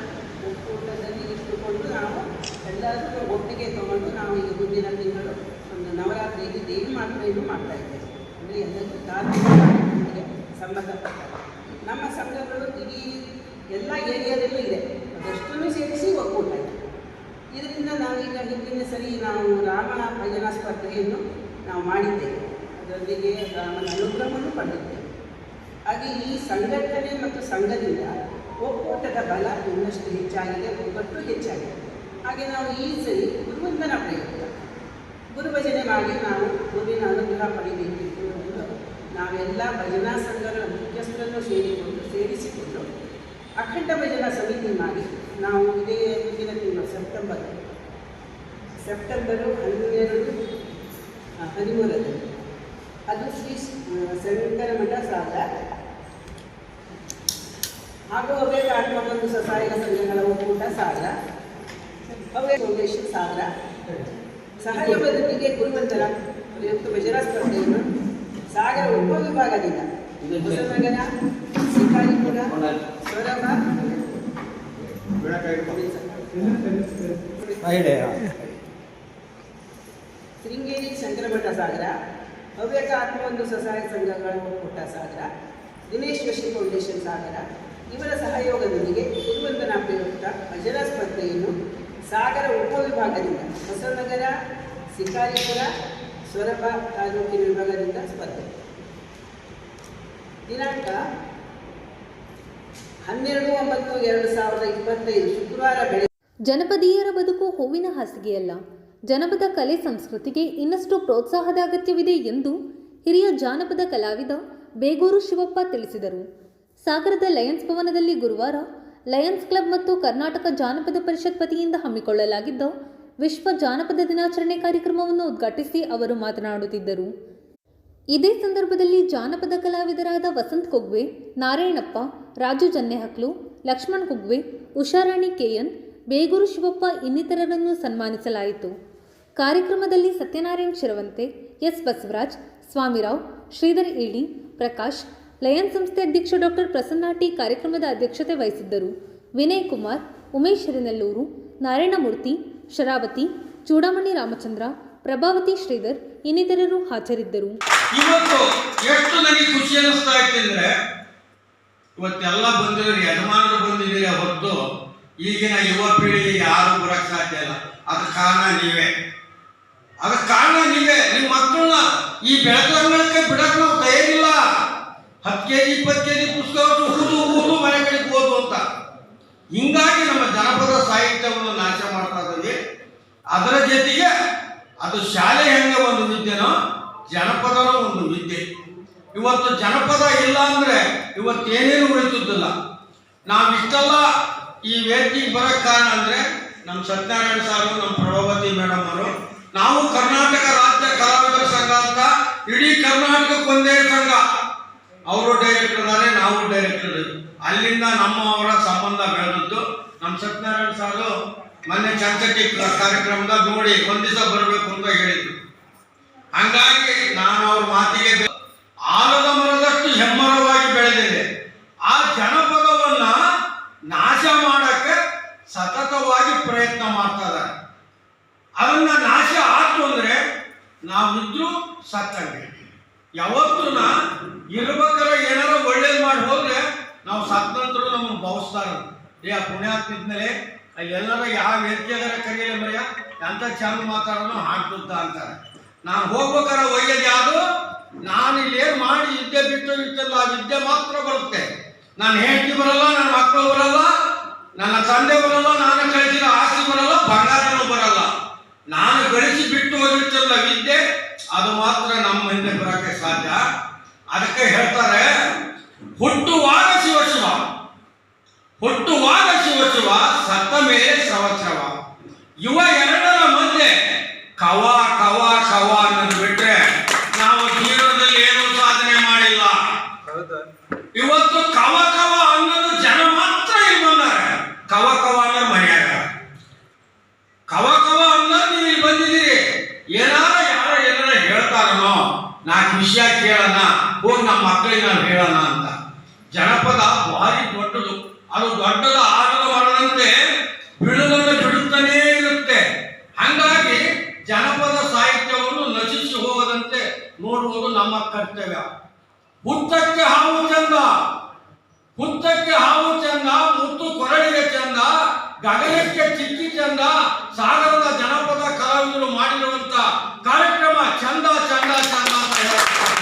ಒಕ್ಕೂಟದಲ್ಲಿ ಇಟ್ಟುಕೊಂಡು ನಾವು ಎಲ್ಲರೂ ಒಟ್ಟಿಗೆ ತಗೊಂಡು ನಾವು ಈಗ ಮುಂದಿನ ತಿಂಗಳು ಒಂದು ನವರಾತ್ರಿಯಲ್ಲಿ ದೇವಿ ಮಾತ್ರೆಯನ್ನು ಮಾಡ್ತಾ ಇದ್ದೇವೆ. ಅಂದರೆ ಎಲ್ಲರಿಗೂ ಧಾರ್ಮಿಕ ಕಾರ್ಯಕ್ರಮಕ್ಕೆ ಸಂಬಂಧಪಟ್ಟ ನಮ್ಮ ಸಂಘಗಳು ಇಡೀ ಎಲ್ಲ ಏರಿಯಾದಲ್ಲೂ ಇದೆ. ಅದಷ್ಟನ್ನು ಸೇರಿಸಿ ಒಕ್ಕೂಟ ಇದೆ. ಇದರಿಂದ ನಾವೀಗ ಹಿಂದಿನ ಸರಿ ನಾವು ರಾಮನ ಭಜನಾ ಸ್ಪರ್ಧೆಯನ್ನು ನಾವು ಮಾಡಿದ್ದೇವೆ. ಅದರೊಂದಿಗೆ ರಾಮನ ಅನುಗ್ರಹವನ್ನು ಪಡೆದಿದ್ದೇವೆ. ಹಾಗೆ ಈ ಸಂಘಟನೆ ಮತ್ತು ಸಂಘದಿಂದ ಒಕ್ಕೂಟದ ಬಲ ಇನ್ನಷ್ಟು ಹೆಚ್ಚಾಗಿದೆ, ಒಗ್ಗಟ್ಟು ಹೆಚ್ಚಾಗಿದೆ. ಹಾಗೆ ನಾವು ಈ ಸರಿ ಗುರುವಂದನ ಪ್ರಯುಕ್ತ ಗುರುಭಜನೆ ಮಾಡಿ ನಾವು ಗುರುವಿನ ಅನುಗ್ರಹ ಪಡೆಯಬೇಕಿತ್ತು ಎಂದು ನಾವೆಲ್ಲ ಭಜನಾ ಸಂಘಗಳ ಮುಖ್ಯಸ್ಥರನ್ನು ಸೇರಿಸಿಕೊಂಡು ಅಖಂಡ ಭಜನಾ ಸಮಿತಿ ಮಾಡಿ ನಾವು ಇದೇ ಮುಂದಿನ ತಿಂಗಳು ಸೆಪ್ಟೆಂಬರ್ 12-13ರಲ್ಲಿ ಅದು ಶ್ರೀ ಶಂಕರ ಮಠ ಸಾಗರ ಹಾಗೂ ಹವ್ಯಕ ಆತ್ಮಬಂಧು ಸ್ವಸಹಾಯ ಸಂಘಗಳ ಒಕ್ಕೂಟ ಸಾಗರ, ಹವ್ಯಕ ಫೌಂಡೇಶನ್ ಸಾಗರ ಸಹಯೋಗದೊಂದಿಗೆ ಗುರುವಂತರ ಪ್ರಯುಕ್ತ ಭಜನಾ ಸ್ಪರ್ಧೆಯನ್ನು ಸಾಗರ ಉಪವಿಭಾಗದಿಂದ ಹೊಸನಗರ, ಶಿಕಾರಿಪುರ, ಸೊರಬ, ಶೃಂಗೇರಿ ಶಂಕರಮಠ ಸಾಗರ, ಹವ್ಯಕ ಆತ್ಮಬಂಧು ಸ್ವಸಹಾಯ ಸಂಘಗಳ ಒಕ್ಕೂಟ ಸಾಗರ, ದಿನೇಶ್ ಋಷಿ ಫೌಂಡೇಶನ್ ಸಾಗರ ಇವರ ಸಹಯೋಗದೊಂದಿಗೆ ಗುರುವಂದನಾ ಪ್ರಯುಕ್ತ ಭಜನಾ ಸ್ಪರ್ಧೆಯನ್ನು ಸಾಗರ ಉಪವಿಭಾಗದಿಂದ ಹೊಸನಗರ, ಶಿಕಾರಿಪುರ, ಸೊರಬ ತಾಲೂಕಿನ ವಿಭಾಗದಿಂದ ಸ್ಪರ್ಧೆ ದಿನಾಂಕ 12/9/2025 ಶುಕ್ರವಾರ ಬೆಳಗ್ಗೆ.
ಜನಪದೀಯರ ಬದುಕು ಹೂವಿನ ಹಾಸಿಗೆಯಲ್ಲ. ಜನಪದ ಕಲೆ ಸಂಸ್ಕೃತಿಗೆ ಇನ್ನಷ್ಟು ಪ್ರೋತ್ಸಾಹದ ಅಗತ್ಯವಿದೆ ಎಂದು ಹಿರಿಯ ಜಾನಪದ ಕಲಾವಿದ ಬೇಗೂರು ಶಿವಪ್ಪ ತಿಳಿಸಿದರು. ಸಾಗರದ ಲಯನ್ಸ್ ಭವನದಲ್ಲಿ ಗುರುವಾರ ಲಯನ್ಸ್ ಕ್ಲಬ್ ಮತ್ತು ಕರ್ನಾಟಕ ಜಾನಪದ ಪರಿಷತ್ ವತಿಯಿಂದ ಹಮ್ಮಿಕೊಳ್ಳಲಾಗಿದ್ದ ವಿಶ್ವ ಜಾನಪದ ದಿನಾಚರಣೆ ಕಾರ್ಯಕ್ರಮವನ್ನು ಉದ್ಘಾಟಿಸಿ ಅವರು ಮಾತನಾಡುತ್ತಿದ್ದರು. ಇದೇ ಸಂದರ್ಭದಲ್ಲಿ ಜಾನಪದ ಕಲಾವಿದರಾದ ವಸಂತ್ ಕುಗ್ವೆ, ನಾರಾಯಣಪ್ಪ, ರಾಜು ಜನ್ನೆಹಕ್ಲು, ಲಕ್ಷ್ಮಣ್ ಕುಗ್ವೆ, ಉಷಾರಾಣಿ ಕೆಎನ್, ಬೇಗೂರು ಶಿವಪ್ಪ ಇನ್ನಿತರರನ್ನು ಸನ್ಮಾನಿಸಲಾಯಿತು. ಕಾರ್ಯಕ್ರಮದಲ್ಲಿ ಸತ್ಯನಾರಾಯಣ್ ಶಿರವಂತೆ, ಎಸ್ ಬಸವರಾಜ್, ಸ್ವಾಮಿರಾವ್, ಶ್ರೀಧರ್ ಇಳಿ, ಪ್ರಕಾಶ್, ಲಯನ್ ಸಂಸ್ಥೆ ಅಧ್ಯಕ್ಷ ಡಾಕ್ಟರ್ ಪ್ರಸನ್ನ ಟಿ ಕಾರ್ಯಕ್ರಮದ ಅಧ್ಯಕ್ಷತೆ ವಹಿಸಿದ್ದರು. ವಿನಯ್ ಕುಮಾರ್, ಉಮೇಶ್ ಹಿರೇನಲ್ಲೂರು, ನಾರಾಯಣಮೂರ್ತಿ, ಶರಾವತಿ, ಚೂಡಾಮಣಿ ರಾಮಚಂದ್ರ, ಪ್ರಭಾವತಿ ಶ್ರೀಧರ್ ಇನ್ನಿತರರು ಹಾಜರಿದ್ದರು.
ಇವತ್ತು ಎಷ್ಟು ನನಗೆ ಖುಷಿ ಅನ್ನಿಸ್ತಾ ಇತ್ತಂದ್ರೆ, ಇವತ್ತೆಲ್ಲ ಬಂದಿದ್ದೀರಿ, ಯಜಮಾನರು ಬಂದಿದ್ದೀರಿ ಹೊರತು ಈಗಿನ ಯುವ ಪೀಳಿಗೆ ಯಾರು ಬರಕ್ ಸಾಧ್ಯ ಇಲ್ಲ. ಅದಕ್ಕೆ ಕಾರಣ ನೀವೇ. ನಿಮ್ಮ ಮಕ್ಕಳನ್ನ ಈ ಬೆಳಕಂಗಳಕ್ಕೆ ಬಿಡಕ್ ನಾವು ತಯಾರಿಲ್ಲ. 10 kg 20 kg ಪುಸ್ತಕ ಓದು ಮನೆ ಕಡೆಗೆ ಓದು ಅಂತ. ಹಿಂಗಾಗಿ ನಮ್ಮ ಜನಪದ ಸಾಹಿತ್ಯವನ್ನು ನಾಶ ಮಾಡ್ತಾ ಇದ್ದೀವಿ. ಅದರ ಜೊತೆಗೆ ಅದು ಶಾಲೆ ಹೆಂಗೆ ಒಂದು ವಿದ್ಯೆನೋ ಜನಪದನೂ ಒಂದು ವಿದ್ಯೆ. ಇವತ್ತು ಜನಪದ ಇಲ್ಲ ಅಂದ್ರೆ ಇವತ್ತೇನೇನು ಉಳಿತುದಿಲ್ಲ. ನಾವಿಷ್ಟೆಲ್ಲ ಈ ವೇದಿಕೆಗೆ ಬರೋಕ್ಕೆ ಕಾರಣ ಅಂದ್ರೆ ನಮ್ಮ ಸತ್ಯನಾರಾಯಣ ಸಾರು, ನಮ್ಮ ಪ್ರಭಾವತಿ ಮೇಡಮ್ ಅವರು. ನಾವು ಕರ್ನಾಟಕ ರಾಜ್ಯ ಕಲಾವಿದರ ಸಂಘ ಅಂತ ಇಡೀ ಕರ್ನಾಟಕಕ್ಕೊಂದೇ ಸಂಘ. ಅವರು ಡೈರೆಕ್ಟರ್ ಇದ್ದಾರೆ, ನಾವು ಡೈರೆಕ್ಟರ್. ಅಲ್ಲಿಂದ ಅವರ ಸಂಬಂಧ ಬೆಳೆದದ್ದು. ನಮ್ಮ ಸತ್ಯನಾರಾಯಣ ಸಾರು ಮೊನ್ನೆ ಚಂಚಟಿ ಕಾರ್ಯಕ್ರಮದಾಗ ನೋಡಿ ಒಂದ್ ದಿವಸ ಬರಬೇಕು ಅಂತ ಹೇಳಿದ್ರು. ಹಂಗಾಗಿ ನಾನು ಅವ್ರ ಮಾತಿಗೆ ಆಲದ ಮರದಷ್ಟು ಹೆಮ್ಮರವಾಗಿ ಬೆಳೆದಿದೆ. ಆ ಜನಪದವನ್ನ ನಾಶ ಮಾಡಕ್ಕೆ ಸತತವಾಗಿ ಪ್ರಯತ್ನ ಮಾಡ್ತಾ ಇದ್ದಾರೆ. ಅದನ್ನ ನಾಶ ಆಯ್ತು ಅಂದ್ರೆ ನಾವಿದ್ರು ಸತ್ತಂಗೆ. ಯಾವತ್ತೂ ಇರ್ಬೇಕಾದ್ರೆ ಏನಾರ ಒಳ್ಳೇದು ಮಾಡಿ ಹೋದ್ರೆ ನಾವು ಸತ್ತಂತರೂ ನಮಗೆ ಭಾವಿಸ್ತಾರೆ. ಆ ಪುಣ್ಯಾತ್ಮಿದ್ಮೇಲೆ ಎಲ್ಲರ ಯಾವ ವೇದಿಕೆಗಾರ ಕರೆಯಲ್ಲ ಮರ್ಯ ಎಂತ ಚಂದ ಮಾತಾಡೋನು ಹಾಡ್ತುತ್ತ ಅಂತಾರೆ. ನಾನು ಹೋಗ್ಬೇಕಾದ್ರೆ ಒಯ್ಯೋದು ಯಾವುದು, ನಾನು ಇಲ್ಲೇನು ಮಾಡಿ ವಿದ್ಯೆ ಬಿಟ್ಟು ಇರ್ತಲ್ಲ ಆ ವಿದ್ಯೆ ಮಾತ್ರ ಬರುತ್ತೆ. ನಾನು ಹೆಂಡತಿ ಬರಲ್ಲ, ನನ್ನ ಮಕ್ಕಳು ಬರಲ್ಲ, ನನ್ನ ತಂದೆ ಬರಲ್ಲ, ನಾನು ಕಳಿಸಿದ ಆಸ್ತಿ ಬರಲ್ಲ, ಬಂಗಾರನೂ ಬರಲ್ಲ. ನಾನು ಗಳಿಸಿ ಬಿಟ್ಟು ಹೋಗಿರ್ತಲ್ಲ ವಿದ್ಯೆ, ಅದು ಮಾತ್ರ ನಮ್ಮ ಹಿಂದೆ ಬರೋಕ್ಕೆ ಸಾಧ್ಯ. ಅದಕ್ಕೆ ಹೇಳ್ತಾರೆ, ಹುಟ್ಟುವಾಗ ಶಿವ ಸತ್ತ ಮೇಲೆ ಶ್ರವ. ಇವ ಎರಡರ ಮಧ್ಯೆ ಕವ ಅನ್ನೋದು ಬಿಟ್ರೆ ನಾವು ಜೀವನದಲ್ಲಿ ಏನು ಸಾಧನೆ ಮಾಡಿಲ್ಲ. ಇವತ್ತು ಕವ ಅನ್ನೋದು ಜನ ಮಾತ್ರ ಇಲ್ಲಿ ಬಂದಾರೆ. ಕವ ಅನ್ನೋ ಮರ್ಯಾದ. ಕವ ಅನ್ನೋದು ನೀವು ಇಲ್ಲಿ ಬಂದಿದ್ದೀರಿ. ಯಾರ ಹೇಳ್ತಾರನೋ 4 ವಿಷಯ ಕೇಳೋಣ, ಹೋಗಿ ನಮ್ಮ ಮಕ್ಕಳಿಗೆ ನಾವು ಹೇಳೋಣ ಅಂತ. ಜನಪದ ಭಾರಿ ದೊಡ್ಡದು. ಅದು ದೊಡ್ಡದ ಆಟದ ಮರದಂತೆ ಬಿಡುತ್ತಾನೇ ಇರುತ್ತೆ. ಹಂಗಾಗಿ ಜನಪದ ಸಾಹಿತ್ಯವನ್ನು ನಶಿಸಿ ಹೋಗದಂತೆ ನೋಡುವುದು ನಮ್ಮ ಕರ್ತವ್ಯ. ಹುತ್ತಕ್ಕೆ ಹಾವು ಚಂದ, ಮುತ್ತು ಕೊರಳಿಗೆ ಚಂದ, ಗಗನಕ್ಕೆ ಚಿಕ್ಕಿ ಚಂದ. ಸಾಗರದ ಜನಪದ ಕಲಾವಿದರು ಮಾಡಿರುವಂತ ಕಾರ್ಯಕ್ರಮ ಚಂದ ಅಂತ ಹೇಳ್ತಾರೆ.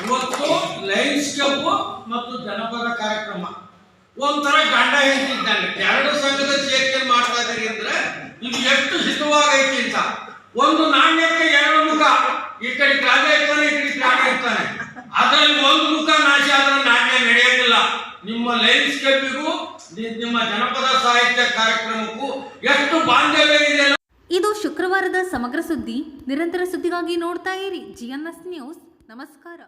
ಇವತ್ತು ಲಯನ್ಸ್ ಕ್ಲಬ್ ಮತ್ತು ಜನಪದ ಕಾರ್ಯಕ್ರಮ ಒಂಥರ ಗಂಡ ಹೆಂಡತಿದ್ದಂಗೆ. 2 ಸಂಘದ ಸೇರ್ಕೆ ಮಾಡ್ತಾ ಇದ್ದೀರಿ ಅಂದ್ರೆ ಇದು ಎಷ್ಟು ಹಿತವಾಗೈತಿ ಅಂತ. ಒಂದು ನಾಣ್ಯಕ್ಕೆ 2 ಮುಖ. ಈ ಕಡೆ ರಾಜ ಇರ್ತಾನೆ, ಈ ಕಡೆ ರಾಜ ಇರ್ತಾನೆ. ಅದರಲ್ಲಿ ಒಂದು ಮುಖ ನಾಶ ಆದ್ರೆ ನಾಣ್ಯ ನಡೆಯೋದಿಲ್ಲ. ನಿಮ್ಮ ಲಯನ್ಸ್ ಕ್ಲಬ್ಬಿಗೂ ನಿಮ್ಮ ಜನಪದ ಸಾಹಿತ್ಯ ಕಾರ್ಯಕ್ರಮಕ್ಕೂ ಎಷ್ಟು ಬಾಂಧವ್ಯ ಇದೆ.
ಇದು ಶುಕ್ರವಾರದ ಸಮಗ್ರ ಸುದ್ದಿ. ನಿರಂತರ ಸುದ್ದಿಗಾಗಿ ನೋಡ್ತಾ ಇರಿ GNS ನ್ಯೂಸ್. ನಮಸ್ಕಾರ.